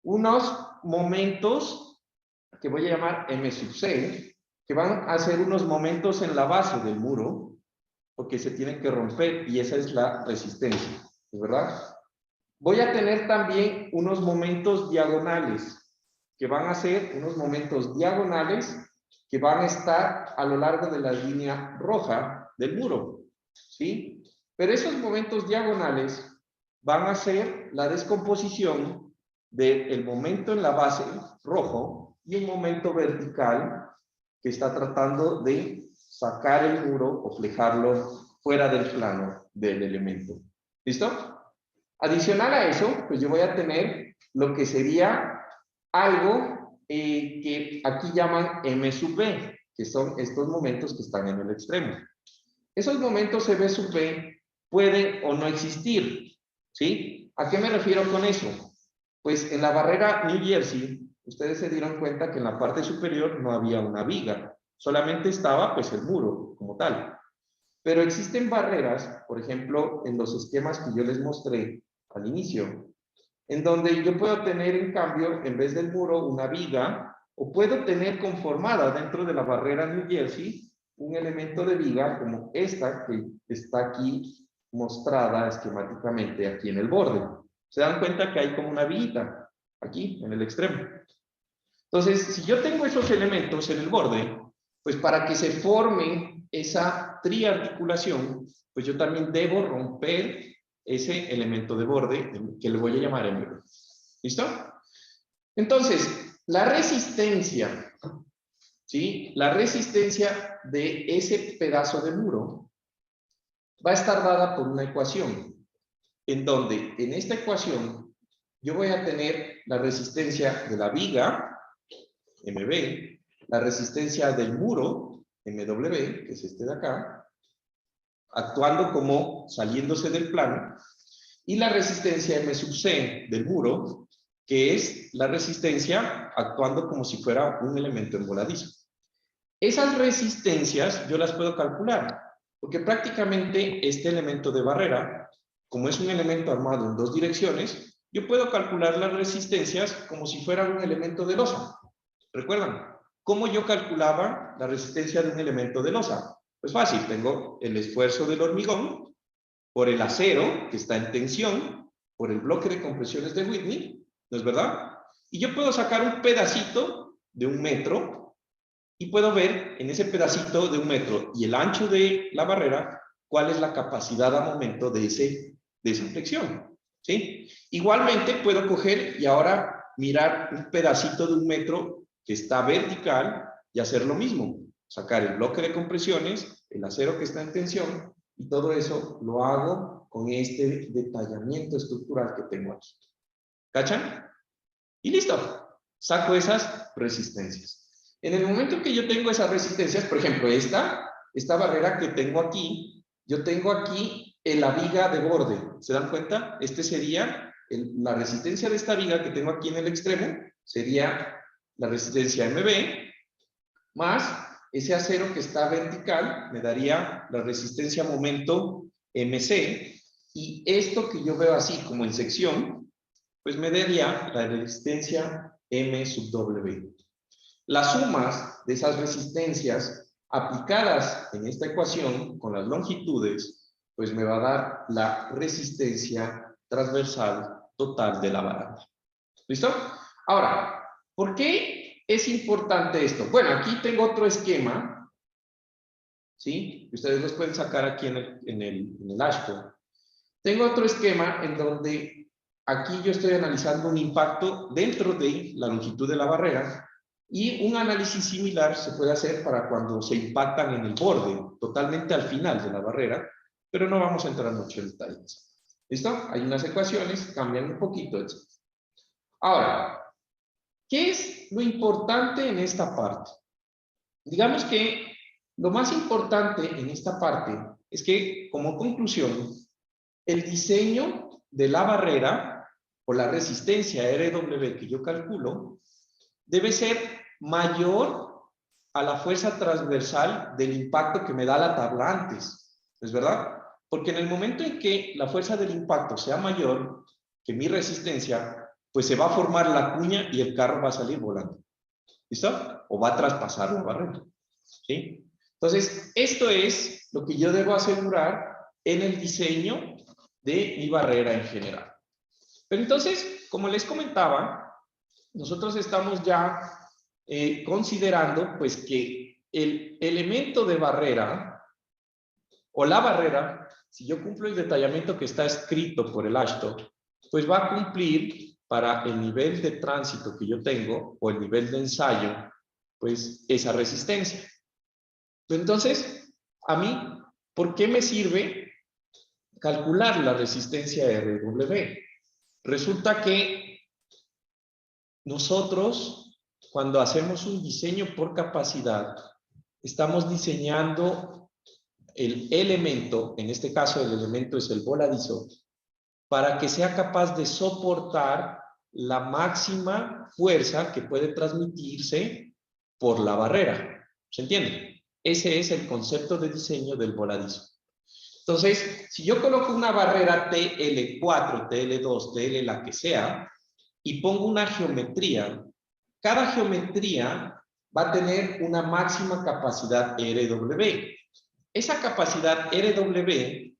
Unos momentos que voy a llamar M sub C, que van a ser unos momentos en la base del muro, porque se tienen que romper y esa es la resistencia, ¿verdad? Voy a tener también unos momentos diagonales, que van a ser unos momentos diagonales que van a estar a lo largo de la línea roja del muro, ¿sí? Pero esos momentos diagonales van a ser la descomposición del momento en la base rojo y un momento vertical que está tratando de sacar el muro o flejarlo fuera del plano del elemento. ¿Listo? Adicional a eso, pues yo voy a tener lo que sería algo que aquí llaman M sub B, que son estos momentos que están en el extremo. Esos momentos CB sub B pueden o no existir, ¿sí? ¿A qué me refiero con eso? Pues en la barrera New Jersey, ustedes se dieron cuenta que en la parte superior no había una viga, solamente estaba pues el muro como tal. Pero existen barreras, por ejemplo, en los esquemas que yo les mostré al inicio, en donde yo puedo tener en cambio, en vez del muro, una viga, o puedo tener conformada dentro de la barrera New Jersey un elemento de viga como esta que está aquí mostrada esquemáticamente aquí en el borde. Se dan cuenta que hay como una viguita aquí en el extremo. Entonces, si yo tengo esos elementos en el borde, pues para que se forme esa triarticulación, pues yo también debo romper ese elemento de borde que le voy a llamar MB. ¿Listo? Entonces, la resistencia, ¿sí? La resistencia de ese pedazo de muro va a estar dada por una ecuación, en donde en esta ecuación yo voy a tener la resistencia de la viga, MB, la resistencia del muro, MW, que es este de acá, actuando como saliéndose del plano, y la resistencia M sub C del muro, que es la resistencia actuando como si fuera un elemento envoladizo. Esas resistencias yo las puedo calcular, porque prácticamente este elemento de barrera, como es un elemento armado en dos direcciones, yo puedo calcular las resistencias como si fuera un elemento de losa. ¿Recuerdan? ¿Cómo yo calculaba la resistencia de un elemento de losa? Pues fácil, tengo el esfuerzo del hormigón por el acero que está en tensión, por el bloque de compresiones de Whitney, ¿no es verdad? Y yo puedo sacar un pedacito de 1 metro y puedo ver en ese pedacito de 1 metro y el ancho de la barrera cuál es la capacidad a momento de esa flexión, ¿sí? Igualmente puedo coger y ahora mirar un pedacito de 1 metro que está vertical y hacer lo mismo, sacar el bloque de compresiones, el acero que está en tensión, y todo eso lo hago con este detallamiento estructural que tengo aquí. ¿Cachan? Y listo. Saco esas resistencias. En el momento que yo tengo esas resistencias, por ejemplo, esta barrera que tengo aquí, yo tengo aquí la viga de borde. ¿Se dan cuenta? Este sería la resistencia de esta viga que tengo aquí en el extremo, sería la resistencia MB, más ese acero que está vertical, me daría la resistencia momento MC, y esto que yo veo así como en sección, pues me daría la resistencia M sub W. Las sumas de esas resistencias aplicadas en esta ecuación con las longitudes, pues me va a dar la resistencia transversal total de la baranda. ¿Listo? Ahora, ¿por qué es importante esto? Bueno, aquí tengo otro esquema, ¿sí? Ustedes los pueden sacar aquí en el dashboard. Tengo otro esquema en donde aquí yo estoy analizando un impacto dentro de la longitud de la barrera, y un análisis similar se puede hacer para cuando se impactan en el borde, totalmente al final de la barrera, pero no vamos a entrar mucho en detalles. ¿Listo? Hay unas ecuaciones, cambian un poquito, etc. Ahora, ¿qué es lo importante en esta parte? Digamos que lo más importante en esta parte es que, como conclusión, el diseño de la barrera o la resistencia RW que yo calculo debe ser mayor a la fuerza transversal del impacto que me da la tabla antes. ¿Es verdad? Porque en el momento en que la fuerza del impacto sea mayor que mi resistencia, pues se va a formar la cuña y el carro va a salir volando. ¿Listo? O va a traspasar la barrera. ¿Sí? Entonces, esto es lo que yo debo asegurar en el diseño de mi barrera en general. Pero entonces, como les comentaba, nosotros estamos ya considerando pues que el elemento de barrera o la barrera, si yo cumplo el detallamiento que está escrito por el AASHTO, pues va a cumplir para el nivel de tránsito que yo tengo o el nivel de ensayo, pues esa resistencia. Entonces, a mí, ¿por qué me sirve calcular la resistencia RW? Resulta que nosotros, cuando hacemos un diseño por capacidad, estamos diseñando el elemento, en este caso el elemento es el voladizo, para que sea capaz de soportar la máxima fuerza que puede transmitirse por la barrera. ¿Se entiende? Ese es el concepto de diseño del voladizo. Entonces, si yo coloco una barrera TL4, TL2, TL la que sea, y pongo una geometría, cada geometría va a tener una máxima capacidad RW. Esa capacidad RW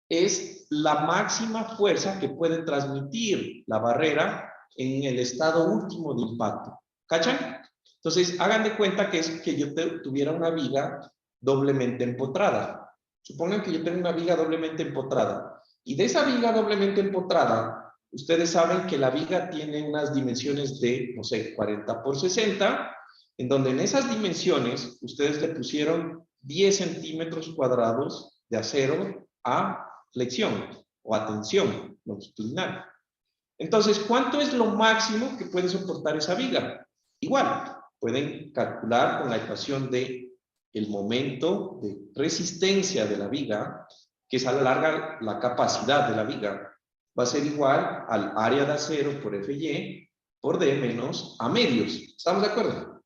es la máxima fuerza que puede transmitir la barrera en el estado último de impacto. ¿Cachan? Entonces, hagan de cuenta que es que yo tuviera una viga doblemente empotrada. Supongan que yo tengo una viga doblemente empotrada. Y de esa viga doblemente empotrada, ustedes saben que la viga tiene unas dimensiones de, no sé, 40 por 60, en donde en esas dimensiones ustedes le pusieron 10 centímetros cuadrados de acero a flexión o a tensión longitudinal. Entonces, ¿cuánto es lo máximo que puede soportar esa viga? Igual, pueden calcular con la ecuación de el momento de resistencia de la viga, que es a la larga la capacidad de la viga, va a ser igual al área de acero por FY por D menos A medios. ¿Estamos de acuerdo?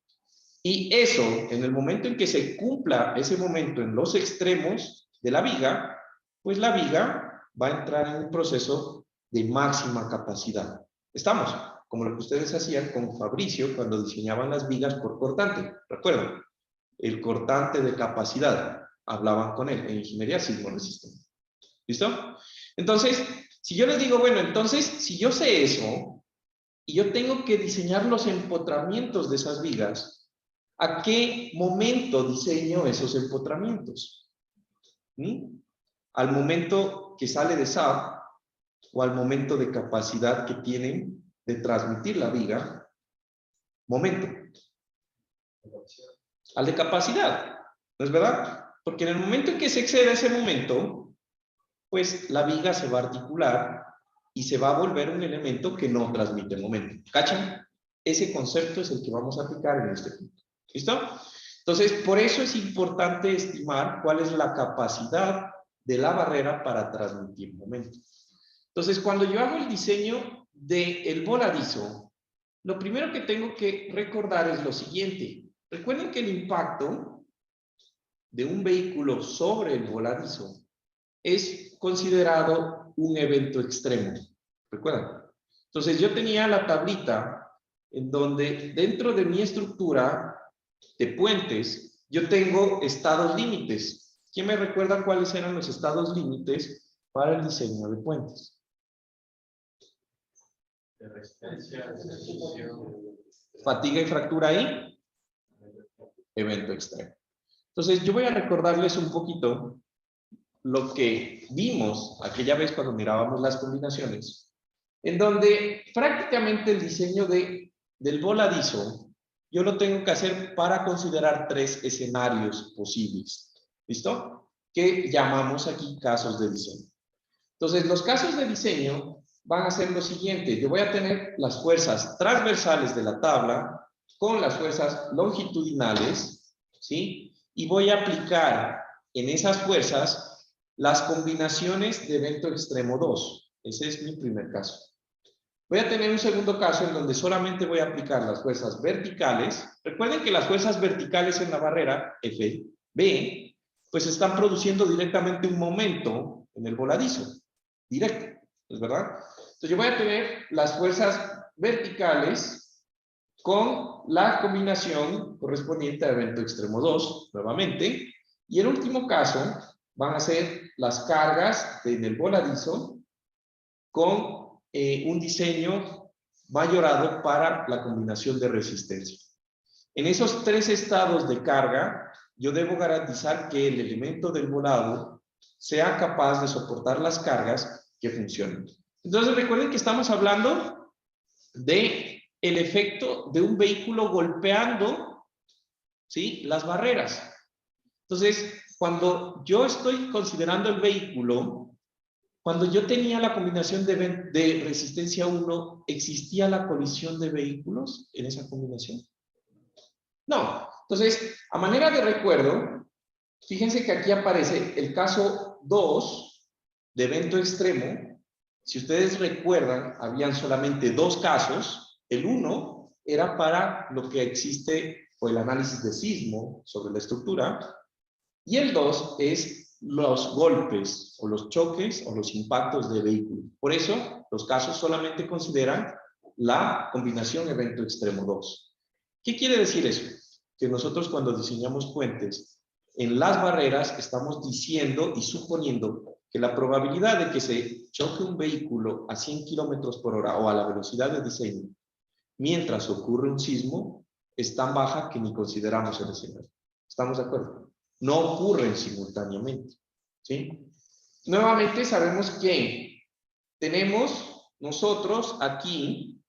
Y eso, en el momento en que se cumpla ese momento en los extremos de la viga, pues la viga va a entrar en un proceso de máxima capacidad. ¿Estamos? Como lo que ustedes hacían con Fabricio cuando diseñaban las vigas por cortante. ¿Recuerdan? El cortante de capacidad. Hablaban con él en ingeniería sismoresistente. ¿Listo? Entonces, si yo les digo, bueno, entonces, si yo sé eso, y yo tengo que diseñar los empotramientos de esas vigas, ¿a qué momento diseño esos empotramientos? ¿Al momento que sale de SAP o al momento de capacidad que tienen de transmitir la viga? Momento. Al de capacidad, ¿no es verdad? Porque en el momento en que se excede ese momento, pues la viga se va a articular y se va a volver un elemento que no transmite momento. ¿Cachan? Ese concepto es el que vamos a aplicar en este punto. ¿Listo? Entonces, por eso es importante estimar cuál es la capacidad de la barrera para transmitir momento. Entonces, cuando yo hago el diseño del voladizo, lo primero que tengo que recordar es lo siguiente. Recuerden que el impacto de un vehículo sobre el voladizo es considerado un evento extremo. ¿Recuerdan? Entonces yo tenía la tablita en donde dentro de mi estructura de puentes yo tengo estados límites. ¿Quién me recuerda cuáles eran los estados límites para el diseño de puentes? De resistencia, Fatiga y fractura ahí. Evento extremo. Entonces yo voy a recordarles un poquito lo que vimos aquella vez cuando mirábamos las combinaciones, en donde prácticamente el diseño del voladizo yo lo tengo que hacer para considerar 3 escenarios posibles. ¿Listo? Que llamamos aquí casos de diseño. Entonces, los casos de diseño van a ser lo siguiente. Yo voy a tener las fuerzas transversales de la tabla con las fuerzas longitudinales, ¿sí? Y voy a aplicar en esas fuerzas las combinaciones de evento extremo 2. Ese es mi primer caso. Voy a tener un segundo caso en donde solamente voy a aplicar las fuerzas verticales. Recuerden que las fuerzas verticales en la barrera, F, B, pues están produciendo directamente un momento en el voladizo. Directo, ¿es verdad? Entonces yo voy a tener las fuerzas verticales con la combinación correspondiente a evento extremo 2, nuevamente. Y el último caso van a ser las cargas en el voladizo con un diseño mayorado para la combinación de resistencia. En esos 3 estados de carga, yo debo garantizar que el elemento del volado sea capaz de soportar las cargas que funcionen. Entonces recuerden que estamos hablando de el efecto de un vehículo golpeando, ¿sí?, las barreras. Entonces, cuando yo estoy considerando el vehículo, cuando yo tenía la combinación de resistencia 1, ¿existía la colisión de vehículos en esa combinación? No. Entonces, a manera de recuerdo, fíjense que aquí aparece el caso 2 de evento extremo. Si ustedes recuerdan, habían solamente 2 casos. El 1 era para lo que existe o el análisis de sismo sobre la estructura. Y el 2 es los golpes o los choques o los impactos de vehículo. Por eso, los casos solamente consideran la combinación evento extremo 2. ¿Qué quiere decir eso? Que nosotros cuando diseñamos puentes, en las barreras estamos diciendo y suponiendo que la probabilidad de que se choque un vehículo a 100 kilómetros por hora o a la velocidad de diseño mientras ocurre un sismo es tan baja que ni consideramos el escenario. ¿Estamos de acuerdo? No ocurren simultáneamente, ¿sí? Nuevamente sabemos que tenemos nosotros aquí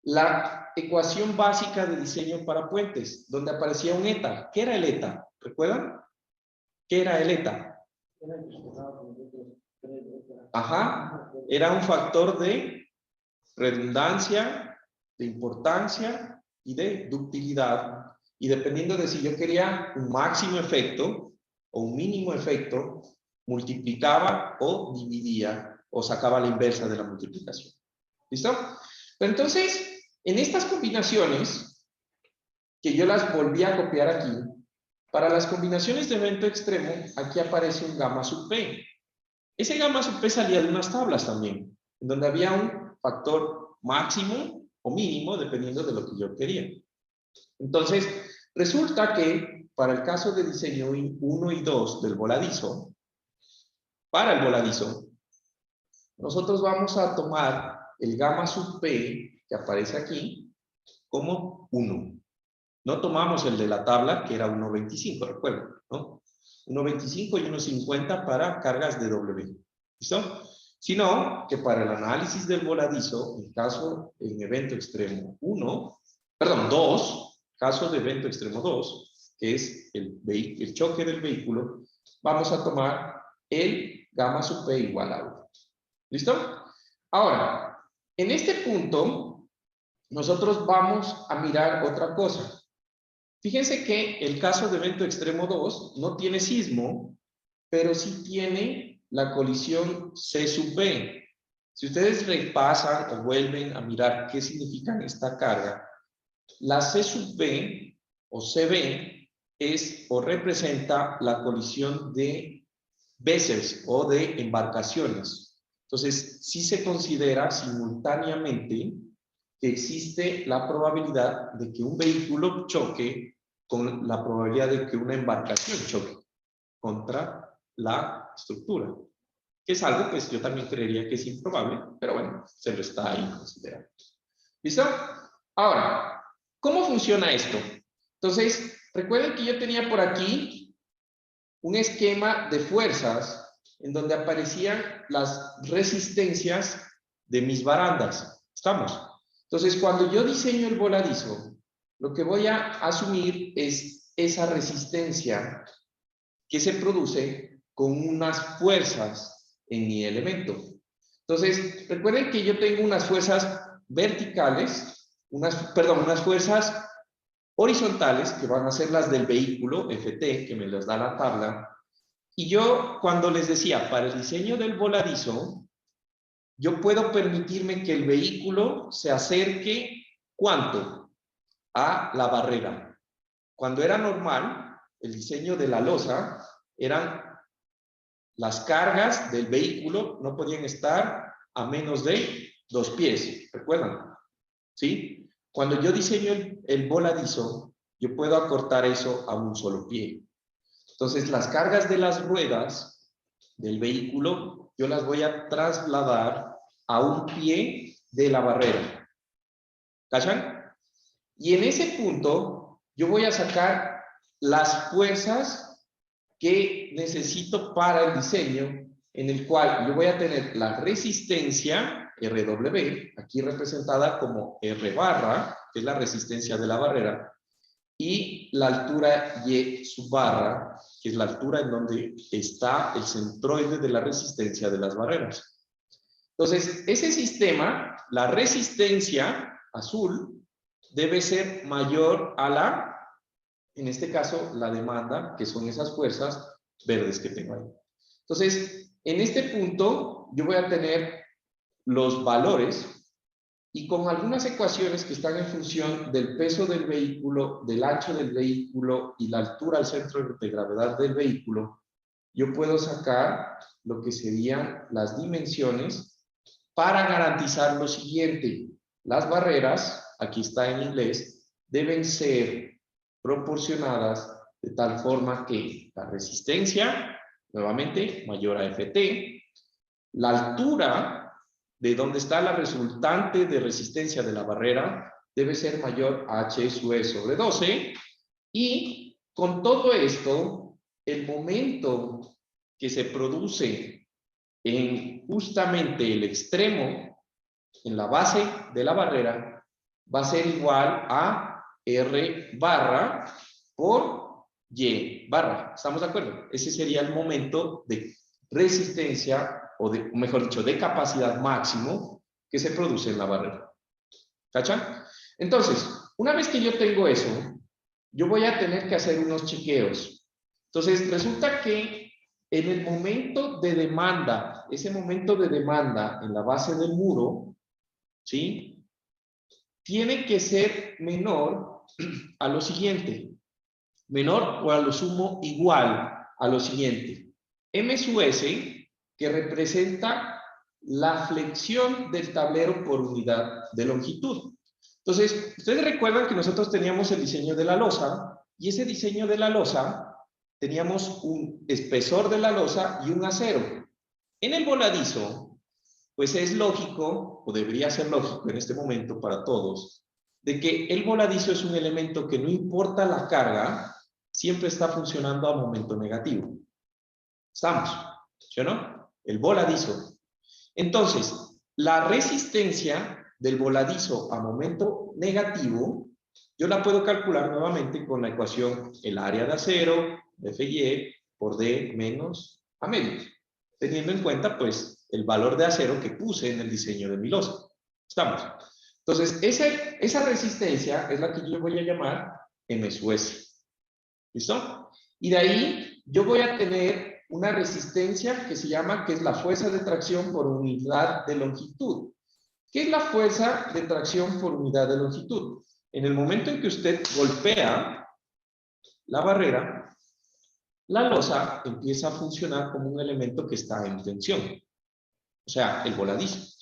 la ecuación básica de diseño para puentes, donde aparecía un eta. ¿Qué era el eta? ¿Recuerdan? ¿Qué era el eta? Ajá, era un factor de redundancia, de importancia y de ductilidad, y dependiendo de si yo quería un máximo efecto o un mínimo efecto, multiplicaba o dividía o sacaba la inversa de la multiplicación. ¿Listo? Pero entonces, en estas combinaciones, que yo las volví a copiar aquí, para las combinaciones de evento extremo, aquí aparece un gamma sub p. Ese gamma sub p salía de unas tablas también, en donde había un factor máximo o mínimo, dependiendo de lo que yo quería. Entonces, resulta que para el caso de diseño 1 y 2 del voladizo, para el voladizo, nosotros vamos a tomar el gamma sub p, que aparece aquí, como 1. No tomamos el de la tabla, que era 1.25, recuerden, ¿no? 1.25 y 1.50 para cargas de W. ¿Listo? Sino que para el análisis del voladizo, en evento extremo 2, caso de evento extremo 2, que es el choque del vehículo, vamos a tomar el gamma sub p igual a 1. ¿Listo? Ahora, en este punto, nosotros vamos a mirar otra cosa. Fíjense que el caso de evento extremo 2 no tiene sismo, pero sí tiene la colisión C sub B. Si ustedes repasan o vuelven a mirar qué significa esta carga, la C sub B o CB es o representa la colisión de vessels o de embarcaciones. Entonces, sí se considera simultáneamente que existe la probabilidad de que un vehículo choque con la probabilidad de que una embarcación choque contra la estructura. Que es algo, pues yo también creería que es improbable, pero bueno, se lo está ahí considerando. ¿Listo? Ahora, ¿cómo funciona esto? Entonces, recuerden que yo tenía por aquí un esquema de fuerzas en donde aparecían las resistencias de mis barandas. ¿Estamos? Entonces, cuando yo diseño el voladizo, lo que voy a asumir es esa resistencia que se produce con unas fuerzas en mi elemento. Entonces, recuerden que yo tengo unas fuerzas verticales, unas fuerzas horizontales, que van a ser las del vehículo, FT, que me las da la tabla. Y yo, cuando les decía, para el diseño del voladizo, yo puedo permitirme que el vehículo se acerque, ¿cuánto? A la barrera. Cuando era normal, el diseño de la losa, las cargas del vehículo no podían estar a menos de 2 pies, ¿recuerdan? ¿Sí? Cuando yo diseño el voladizo, yo puedo acortar eso a un solo pie. Entonces, las cargas de las ruedas del vehículo, yo las voy a trasladar a un pie de la barrera. ¿Cachan? Y en ese punto, yo voy a sacar las fuerzas que necesito para el diseño, en el cual yo voy a tener la resistencia, RW, aquí representada como R barra, que es la resistencia de la barrera, y la altura Y sub barra, que es la altura en donde está el centroide de la resistencia de las barreras. Entonces, ese sistema, la resistencia azul, debe ser mayor a la, en este caso, la demanda, que son esas fuerzas verdes que tengo ahí. Entonces, en este punto, yo voy a tener los valores y con algunas ecuaciones que están en función del peso del vehículo, del ancho del vehículo y la altura al centro de gravedad del vehículo, yo puedo sacar lo que serían las dimensiones para garantizar lo siguiente. Las barreras, aquí está en inglés, deben ser proporcionadas de tal forma que la resistencia, nuevamente, mayor a FT, la altura de donde está la resultante de resistencia de la barrera debe ser mayor a H sub E sobre 12, y con todo esto, el momento que se produce en justamente el extremo, en la base de la barrera, va a ser igual a R barra por Y barra. ¿Estamos de acuerdo? Ese sería el momento de resistencia, o mejor dicho, de capacidad máximo que se produce en la barrera. ¿Cachan? Entonces, Una vez que yo tengo eso, yo voy a tener que hacer unos chequeos. Entonces, resulta que en el momento de demanda, ese momento de demanda en la base del muro, ¿sí? Tiene que ser menor a lo siguiente. Menor o a lo sumo igual a lo siguiente. M sub S, que representa la flexión del tablero por unidad de longitud. Entonces, ustedes recuerdan que nosotros teníamos el diseño de la losa, y ese diseño de la losa, teníamos un espesor de la losa y un acero. En el voladizo, pues es lógico, o debería ser lógico en este momento para todos, de que el voladizo es un elemento que no importa la carga, siempre está funcionando a momento negativo. ¿Estamos? ¿Sí o no? El voladizo. Entonces, la resistencia del voladizo a momento negativo, yo la puedo calcular nuevamente con la ecuación el área de acero, Fy por D menos A medios, teniendo en cuenta, pues, el valor de acero que puse en el diseño de mi losa. ¿Estamos? Entonces, esa resistencia es la que yo voy a llamar M sub S. ¿Listo? Y de ahí yo voy a tener una resistencia que se llama, que es la fuerza de tracción por unidad de longitud. ¿Qué es la fuerza de tracción por unidad de longitud? En el momento en que usted golpea la barrera, la losa empieza a funcionar como un elemento que está en tensión. O sea, el voladizo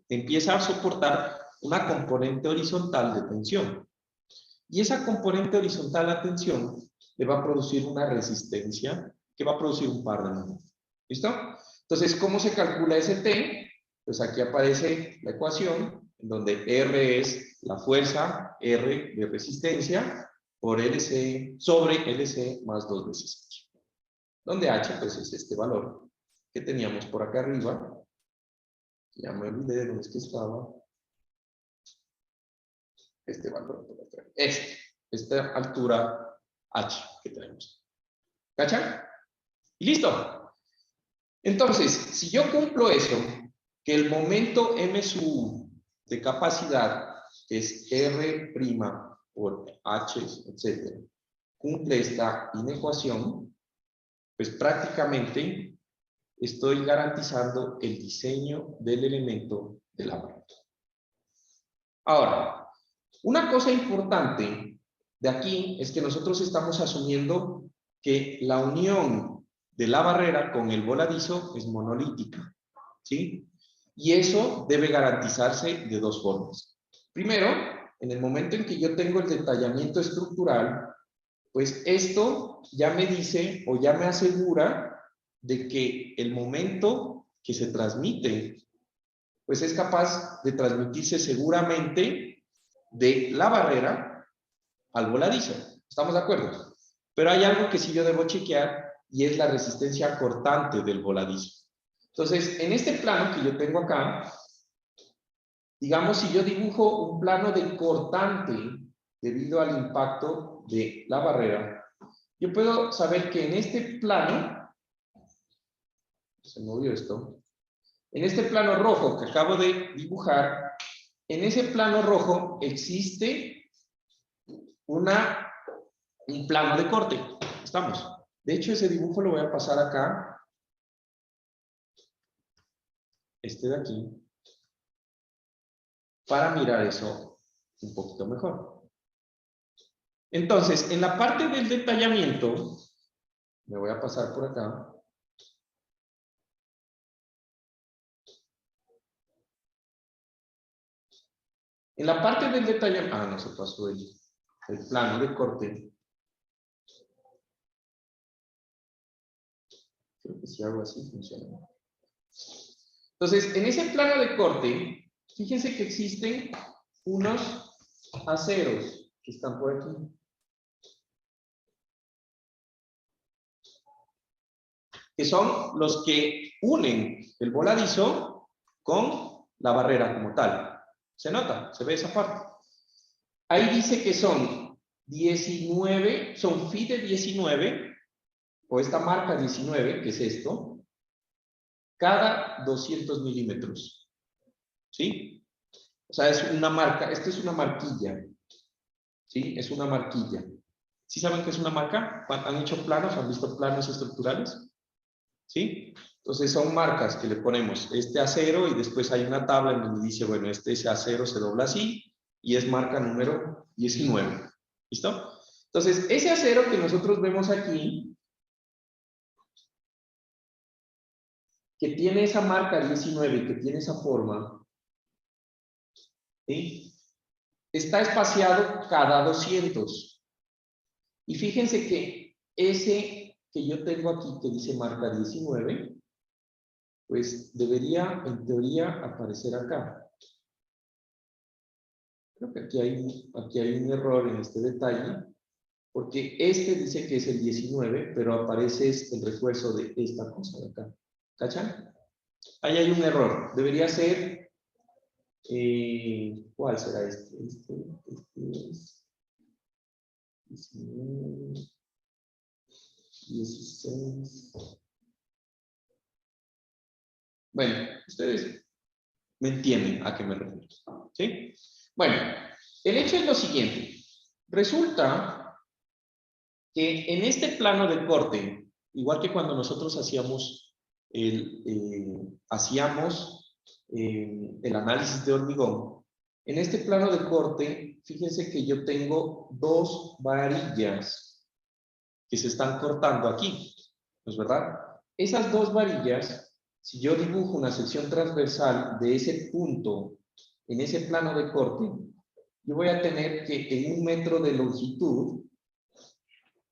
empieza a soportar una componente horizontal de tensión. Y esa componente horizontal de tensión le va a producir una resistencia que va a producir un par de momentos. ¿Listo? Entonces, ¿cómo se calcula ese T? Pues aquí aparece la ecuación, en donde R es la fuerza, R de resistencia, por LC, sobre LC más 2 veces H. Donde H, pues, es este valor que teníamos por acá arriba. Ya me olvidé de dónde es que estaba. Este valor por acá. Esta altura H que tenemos. ¿Cachan? Y listo. Entonces, si yo cumplo eso, que el momento M sub de capacidad, que es R' por H, etc., cumple esta inecuación, pues prácticamente estoy garantizando el diseño del elemento de la barra. Ahora, una cosa importante de aquí es que nosotros estamos asumiendo que la unión de la barrera con el voladizo es monolítica, ¿sí? Y eso debe garantizarse de dos formas. Primero, en el momento en que yo tengo el detallamiento estructural, pues esto ya me dice o ya me asegura de que el momento que se transmite, pues es capaz de transmitirse seguramente de la barrera al voladizo. ¿Estamos de acuerdo? Pero hay algo que sí yo debo chequear y es la resistencia cortante del voladizo. Entonces, en este plano que yo tengo acá, digamos, si yo dibujo un plano de cortante debido al impacto de la barrera, yo puedo saber que en este plano, se movió esto, en este plano rojo que acabo de dibujar, en ese plano rojo existe un plano de corte. ¿Estamos? De hecho, ese dibujo lo voy a pasar acá. Este de aquí. Para mirar eso un poquito mejor. Entonces, en la parte del detallamiento, me voy a pasar por acá. En la parte del detallamiento, no se pasó el plano de corte. Creo que si hago así funciona. Entonces, en ese plano de corte, fíjense que existen unos aceros que están por aquí. Que son los que unen el voladizo con la barrera como tal. ¿Se nota? ¿Se ve esa parte? Ahí dice que son 19, son phi de 19, o esta marca 19, que es esto, cada 200 milímetros. ¿Sí? O sea, es una marca, esta es una marquilla. ¿sí? Es una marquilla. ¿Sí saben qué es una marca? ¿Han hecho planos? ¿Han visto planos estructurales? ¿Sí? Entonces son marcas que le ponemos este acero y después hay una tabla en donde dice, bueno, ese acero se dobla así y es marca número 19. ¿Listo? Entonces, ese acero que nosotros vemos aquí, que tiene esa marca 19, que tiene esa forma, ¿sí? Está espaciado cada 200. Y fíjense que ese que yo tengo aquí, que dice marca 19, pues debería, en teoría, aparecer acá. Creo que aquí hay un error en este detalle, porque este dice que es el 19, pero aparece el refuerzo de esta cosa de acá. ¿Cachan? Ahí hay un error. Debería ser... ¿cuál será este? Este es 19, 16. Bueno, ustedes me entienden a qué me refiero. ¿Sí? Bueno, el hecho es lo siguiente. Resulta que en este plano de corte, igual que cuando nosotros hacíamos el análisis de hormigón, en este plano de corte, fíjense que yo tengo dos varillas que se están cortando aquí, ¿no es verdad? Esas dos varillas, si yo dibujo una sección transversal de ese punto en ese plano de corte, yo voy a tener que en 1 metro de longitud,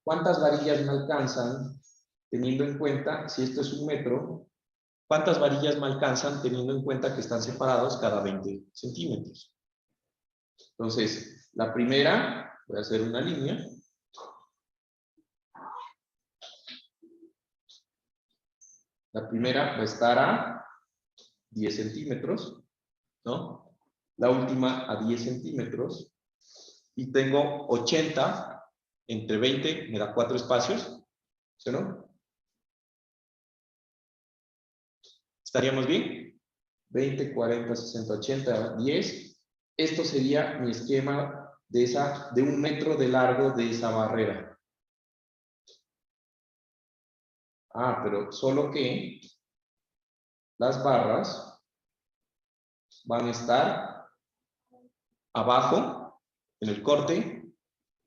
¿cuántas varillas me alcanzan? Teniendo en cuenta, si esto es 1 metro, ¿cuántas varillas me alcanzan teniendo en cuenta que están separados cada 20 centímetros? Entonces, la primera, voy a hacer una línea. La primera va a estar a 10 centímetros, ¿no? La última a 10 centímetros. Y tengo 80 entre 20, me da 4 espacios, ¿sí o no? ¿Estaríamos bien? 20, 40, 60, 80, 10. Esto sería mi esquema de 1 metro de largo de esa barrera. Ah, pero solo que las barras van a estar abajo en el corte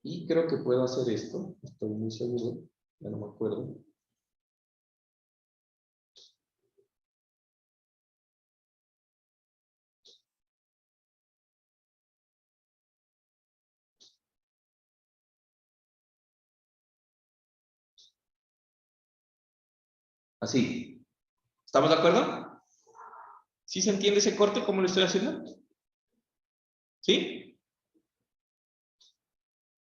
y creo que puedo hacer esto, estoy muy seguro, ya no me acuerdo. Así. ¿Estamos de acuerdo? ¿Sí se entiende ese corte cómo lo estoy haciendo? ¿Sí?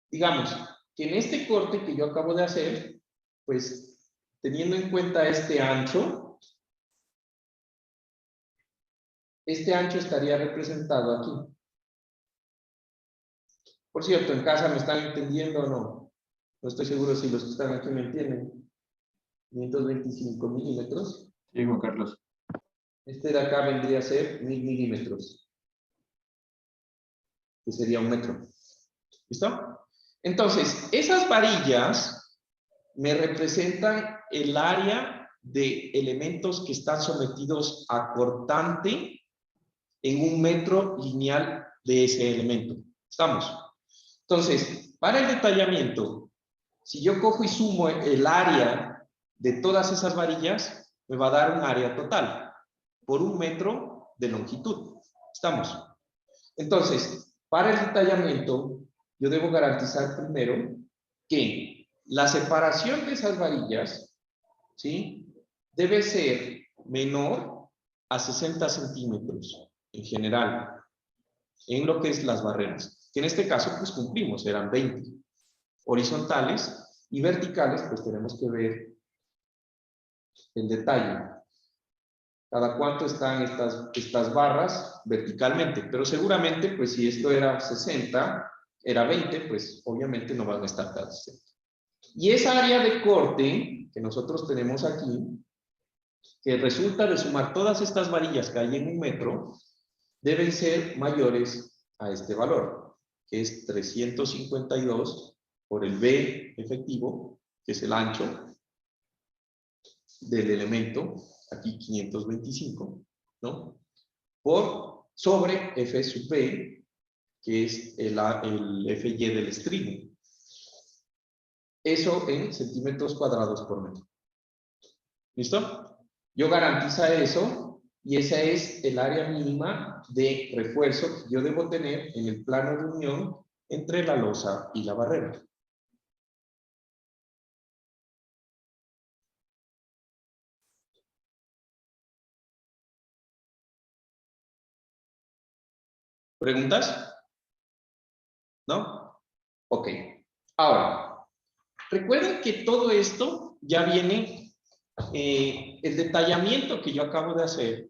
Digamos que en este corte que yo acabo de hacer, pues teniendo en cuenta este ancho estaría representado aquí. Por cierto, en casa me están entendiendo o no. No estoy seguro si los que están aquí me entienden. 525 milímetros. Sí, Juan Carlos. Este de acá vendría a ser 1000 milímetros, que sería 1 metro. ¿Listo? Entonces, esas varillas me representan el área de elementos que están sometidos a cortante en 1 metro lineal de ese elemento. ¿Estamos? Entonces, para el detallamiento, si yo cojo y sumo el área de todas esas varillas, me va a dar un área total por 1 metro de longitud. ¿Estamos? Entonces, para el detallamiento, yo debo garantizar primero que la separación de esas varillas, ¿sí?, debe ser menor a 60 centímetros en general, en lo que es las barreras. Que en este caso, pues cumplimos, eran 20. Horizontales y verticales, pues tenemos que ver el detalle. Cada cuánto están estas barras verticalmente, pero seguramente, pues si esto era 60, era 20, pues obviamente no van a estar cada 60. Y esa área de corte que nosotros tenemos aquí, que resulta de sumar todas estas varillas que hay en 1 metro, deben ser mayores a este valor. que es 352 por el B efectivo, que es el ancho del elemento, aquí 525, ¿no? Por sobre F sub B, que es el FY del estribo. Eso en centímetros cuadrados por metro. ¿Listo? Yo garantizo eso y esa es el área mínima de refuerzo que yo debo tener en el plano de unión entre la losa y la barrera. ¿Preguntas? ¿No? Ok. Ahora, recuerden que todo esto ya viene, el detallamiento que yo acabo de hacer,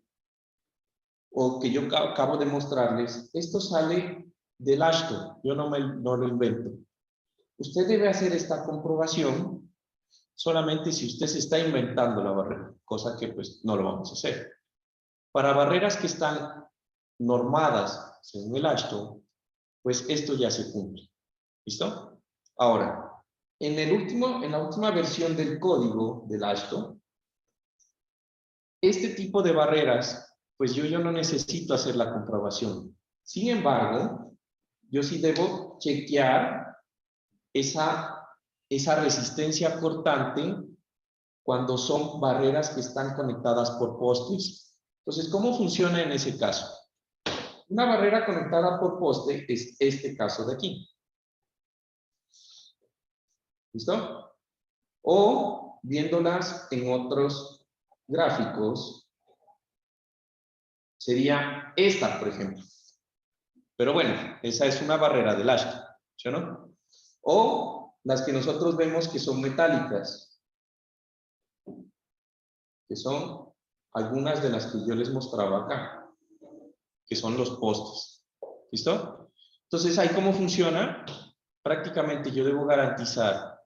o que yo acabo de mostrarles, esto sale del AASHTO, yo no lo invento. Usted debe hacer esta comprobación solamente si usted se está inventando la barrera, cosa que pues no lo vamos a hacer. Para barreras que están normadas según el AASHTO, pues esto ya se cumple. ¿Listo? Ahora, en la última versión del código del AASHTO, este tipo de barreras, pues yo no necesito hacer la comprobación. Sin embargo, yo sí debo chequear esa resistencia cortante cuando son barreras que están conectadas por postes. Entonces, ¿cómo funciona en ese caso? Una barrera conectada por poste es este caso de aquí. ¿Listo? O viéndolas en otros gráficos, sería esta, por ejemplo. Pero bueno, esa es una barrera del AASHTO, ¿sí o no? O las que nosotros vemos que son metálicas, que son algunas de las que yo les mostraba acá, que son los postes. ¿Listo? Entonces, ¿ahí cómo funciona? Prácticamente yo debo garantizar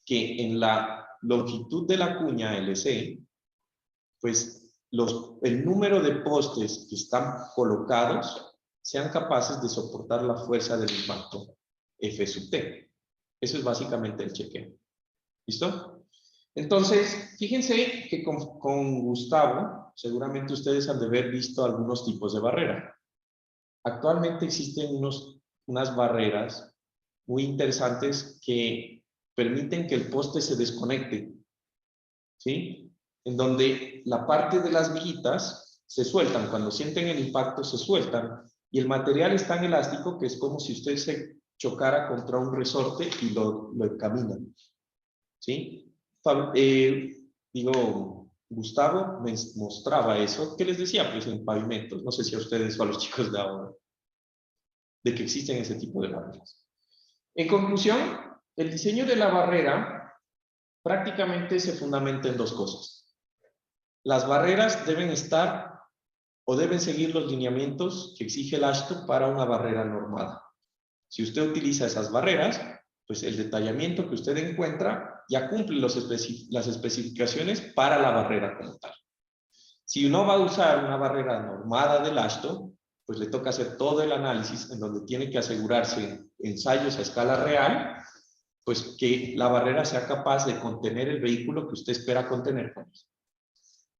que en la longitud de la cuña LC, pues el número de postes que están colocados sean capaces de soportar la fuerza del impacto F sub T. Eso es básicamente el chequeo. ¿Listo? Entonces, fíjense que con Gustavo, seguramente ustedes han de haber visto algunos tipos de barrera. Actualmente existen unas barreras muy interesantes que permiten que el poste se desconecte, ¿sí? En donde la parte de las viguitas se sueltan, cuando sienten el impacto se sueltan, y el material es tan elástico que es como si usted se chocara contra un resorte y lo encamina, ¿sí? Gustavo me mostraba eso, ¿qué les decía? Pues en pavimentos, no sé si a ustedes o a los chicos de ahora, de que existen ese tipo de barreras. En conclusión, el diseño de la barrera prácticamente se fundamenta en dos cosas. Las barreras deben estar o deben seguir los lineamientos que exige el AASHTO para una barrera normada. Si usted utiliza esas barreras, pues el detallamiento que usted encuentra ya cumple las especificaciones para la barrera como tal. Si uno va a usar una barrera normada del AASHTO, pues le toca hacer todo el análisis en donde tiene que asegurarse ensayos a escala real, pues que la barrera sea capaz de contener el vehículo que usted espera contener con eso.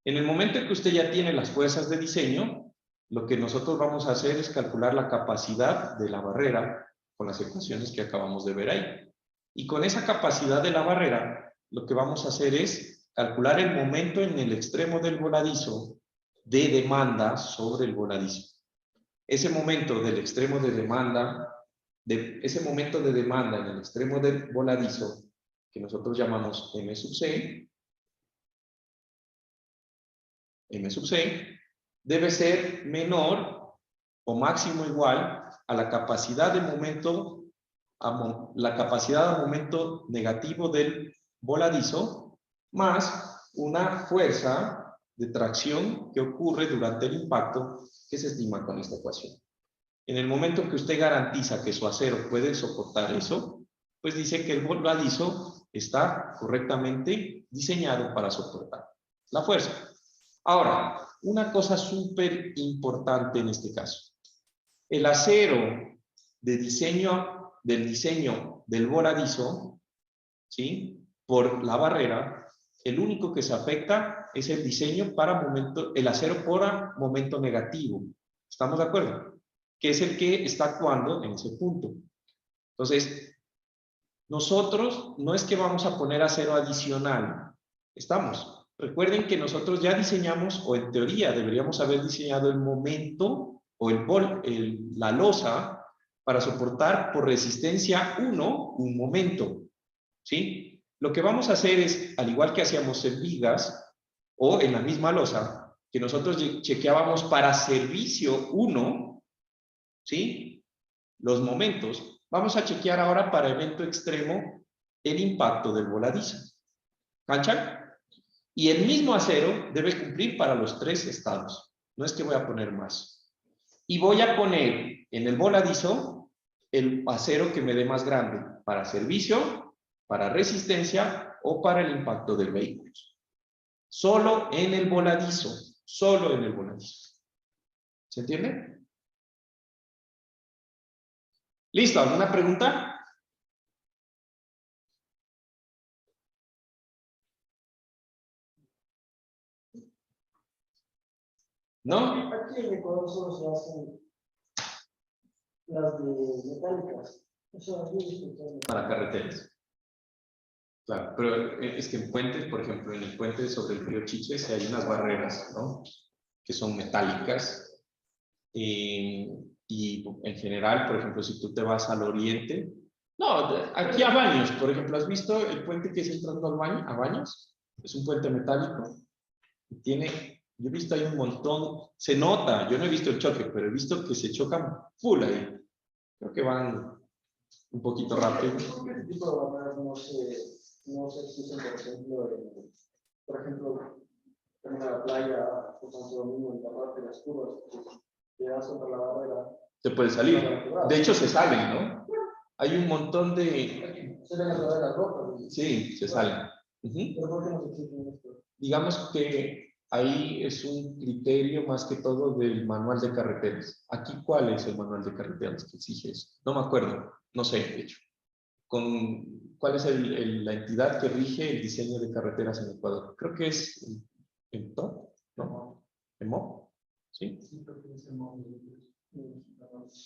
En el momento en que usted ya tiene las fuerzas de diseño, lo que nosotros vamos a hacer es calcular la capacidad de la barrera con las ecuaciones que acabamos de ver ahí. Y con esa capacidad de la barrera, lo que vamos a hacer es calcular el momento en el extremo del voladizo de demanda sobre el voladizo. Ese momento del extremo de demanda, ese momento de demanda en el extremo del voladizo, que nosotros llamamos M sub C, debe ser menor o máximo igual a la capacidad de momento, la capacidad de momento negativo del voladizo, más una fuerza de tracción que ocurre durante el impacto que se estima con esta ecuación. En el momento que usted garantiza que su acero puede soportar eso, pues dice que el voladizo está correctamente diseñado para soportar la fuerza. Ahora, una cosa súper importante en este caso. El acero del diseño del voladizo, ¿sí? Por la barrera, el único que se afecta es el diseño el acero por momento negativo. ¿Estamos de acuerdo? Que es el que está actuando en ese punto. Entonces, nosotros no es que vamos a poner acero adicional. Estamos. Recuerden que nosotros ya diseñamos, o en teoría deberíamos haber diseñado el momento o la losa para soportar por resistencia 1 un momento. ¿Sí? Lo que vamos a hacer es, al igual que hacíamos en vigas o en la misma losa, que nosotros chequeábamos para servicio 1, ¿sí? Los momentos. Vamos a chequear ahora para evento extremo el impacto del voladizo. ¿Cachan? Y el mismo acero debe cumplir para los 3 estados. No es que voy a poner más. Y voy a poner en el voladizo el acero que me dé más grande para servicio, para resistencia o para el impacto del vehículo. Solo en el voladizo. Solo en el voladizo. ¿Se entiende? ¿Listo? ¿Alguna pregunta? ¿No? Aquí en Ecuador solo se hacen las de metálicas. Eso es muy difícil. Para carreteras. Claro, pero es que en puentes, por ejemplo, en el puente sobre el río Chiches hay unas barreras, ¿no? Que son metálicas. Y en general, por ejemplo, si tú te vas al oriente, no, aquí a Baños, por ejemplo, ¿has visto el puente que es entrando a Baños? Es un puente metálico. Yo he visto ahí un montón, se nota, yo no he visto el choque, pero he visto que se chocan full ahí. Creo que van un poquito rápido. ¿Qué tipo de barreras no se existen, por ejemplo, en la playa, por Santo Domingo, en la parte de las curvas, te das contra la barrera? Se puede salir. De hecho, se salen, ¿no? Hay un montón de... Se ven las barreras rotas. Sí, se salen. ¿Pero por qué no se exigen esto? Digamos que ahí es un criterio más que todo del manual de carreteras. Aquí, ¿cuál es el manual de carreteras que exige eso? No me acuerdo, no sé, de hecho. ¿Cuál es la entidad que rige el diseño de carreteras en Ecuador? Creo que es el TOP, ¿no? ¿El MOP? ¿Sí?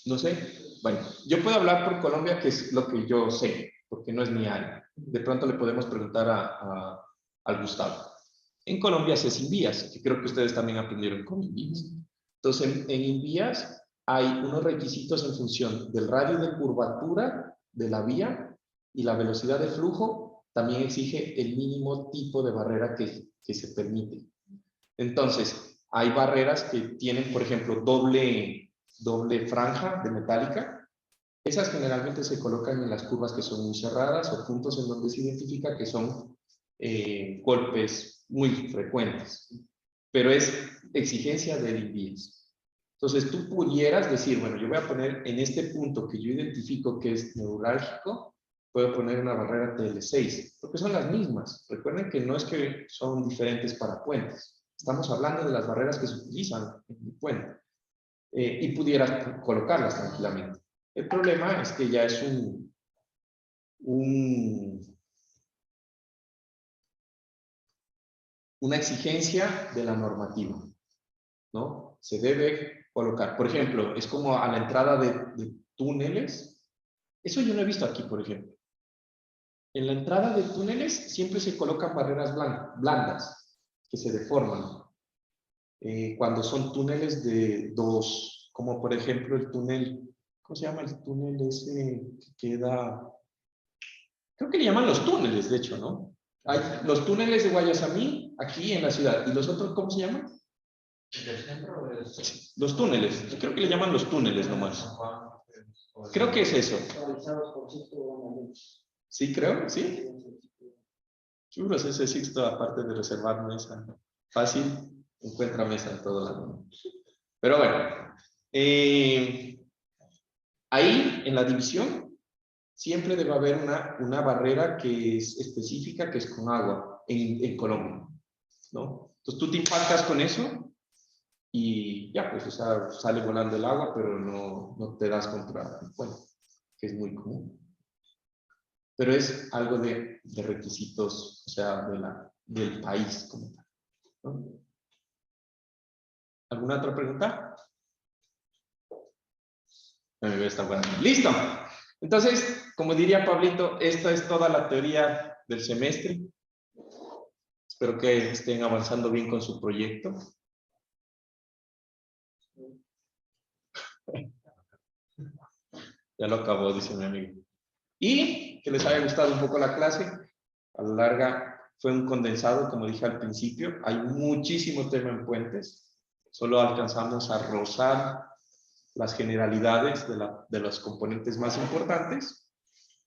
No sé. Bueno, yo puedo hablar por Colombia, que es lo que yo sé, porque no es mi área. De pronto le podemos preguntar al Gustavo. En Colombia se hace Invías, que creo que ustedes también aprendieron con Invías. Entonces, en Invías hay unos requisitos en función del radio de curvatura de la vía y la velocidad de flujo. También exige el mínimo tipo de barrera que se permite. Entonces, hay barreras que tienen, por ejemplo, doble franja de metálica. Esas generalmente se colocan en las curvas que son muy cerradas o puntos en donde se identifica que son golpes muy frecuentes. Pero es exigencia del Invías. Entonces, tú pudieras decir, bueno, yo voy a poner en este punto que yo identifico que es neurálgico, puedo poner una barrera TL6, porque son las mismas. Recuerden que no es que son diferentes para puentes. Estamos hablando de las barreras que se utilizan en el puente. Y pudieras colocarlas tranquilamente. El problema es que ya es una exigencia de la normativa, ¿no? Se debe colocar. Por ejemplo, es como a la entrada de túneles. Eso yo no he visto aquí, por ejemplo. En la entrada de túneles siempre se colocan barreras blandas que se deforman. Cuando son túneles de dos, como por ejemplo el túnel, ¿cómo se llama el túnel ese que queda? Creo que le llaman los túneles, de hecho, ¿no? Hay los túneles de Guayasamín, aquí en la ciudad. ¿Y los otros cómo se llaman? ¿Del centro o del Los túneles. Yo creo que le llaman los túneles nomás. Creo que es eso. Sí, creo, sí. Churros, ese Sixto, aparte de reservar mesa fácil, encuentra mesa en todo lado. Pero bueno, ahí en la división siempre debe haber una barrera que es específica, que es con agua en Colombia, ¿no? Entonces tú te impactas con eso y ya, pues, o sea, sale volando el agua, pero no te das contra el puente, que es muy común. Pero es algo de requisitos, o sea, del país como tal, ¿no? ¿Alguna otra pregunta? Mi bebé está bueno. ¡Listo! Entonces, como diría Pablito, esta es toda la teoría del semestre. Espero que estén avanzando bien con su proyecto. Ya lo acabó, dice mi amigo. Y que les haya gustado un poco la clase. A la larga fue un condensado, como dije al principio. Hay muchísimo tema en puentes. Solo alcanzamos a rozar las generalidades de los componentes más importantes.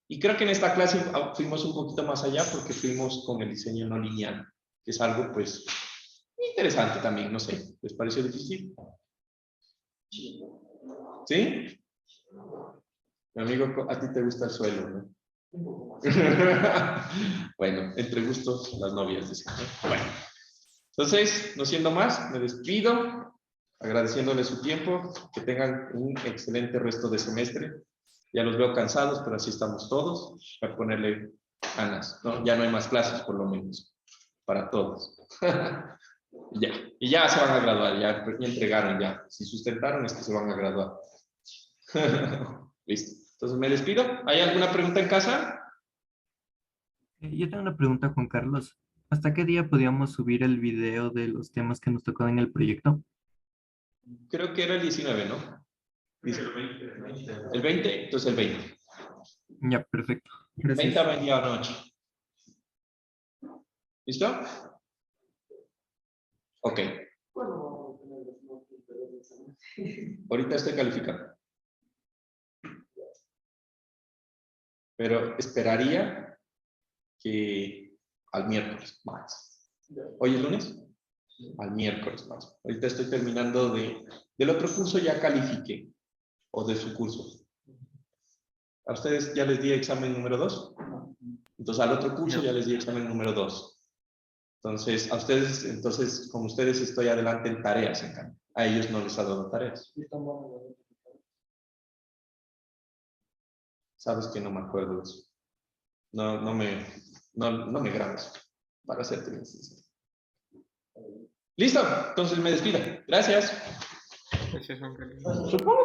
Y creo que en esta clase fuimos un poquito más allá porque fuimos con el diseño no lineal, que es algo pues interesante también, no sé, ¿les pareció difícil? ¿Sí? Mi amigo, a ti te gusta el suelo, ¿no? Bueno, entre gustos las novias, dicen, ¿no? Bueno, entonces, no siendo más, me despido, agradeciéndoles su tiempo, que tengan un excelente resto de semestre. Ya los veo cansados, pero así estamos todos, para ponerle ganas, ¿no? Ya no hay más clases, por lo menos, para todos. Ya, y ya se van a graduar, ya entregaron, ya. Si sustentaron, es que se van a graduar. Listo. Entonces me despido. ¿Hay alguna pregunta en casa? Yo tengo una pregunta, Juan Carlos. ¿Hasta qué día podíamos subir el video de los temas que nos tocó en el proyecto? Creo que era el 19, ¿no? El 20, entonces el 20. Ya, perfecto. 20 Gracias. a 20 a la noche. ¿Listo? Ok. Bueno, vamos a tener los notas de examen. Ahorita estoy calificando. Pero esperaría que al miércoles más. ¿Hoy es lunes? Al miércoles más. Ahorita estoy terminando del otro curso, ya califiqué. O de su curso. ¿A ustedes ya les di examen número 2? Entonces al otro curso ya les di examen número 2. Entonces, a ustedes, entonces, con ustedes estoy adelante en tareas, en cambio. A ellos no les ha dado tareas. Sabes que no me acuerdo de eso. No me grabes, para serte bien sincero. Listo, entonces me despido. Gracias. Gracias, Juan Carlos. Supongo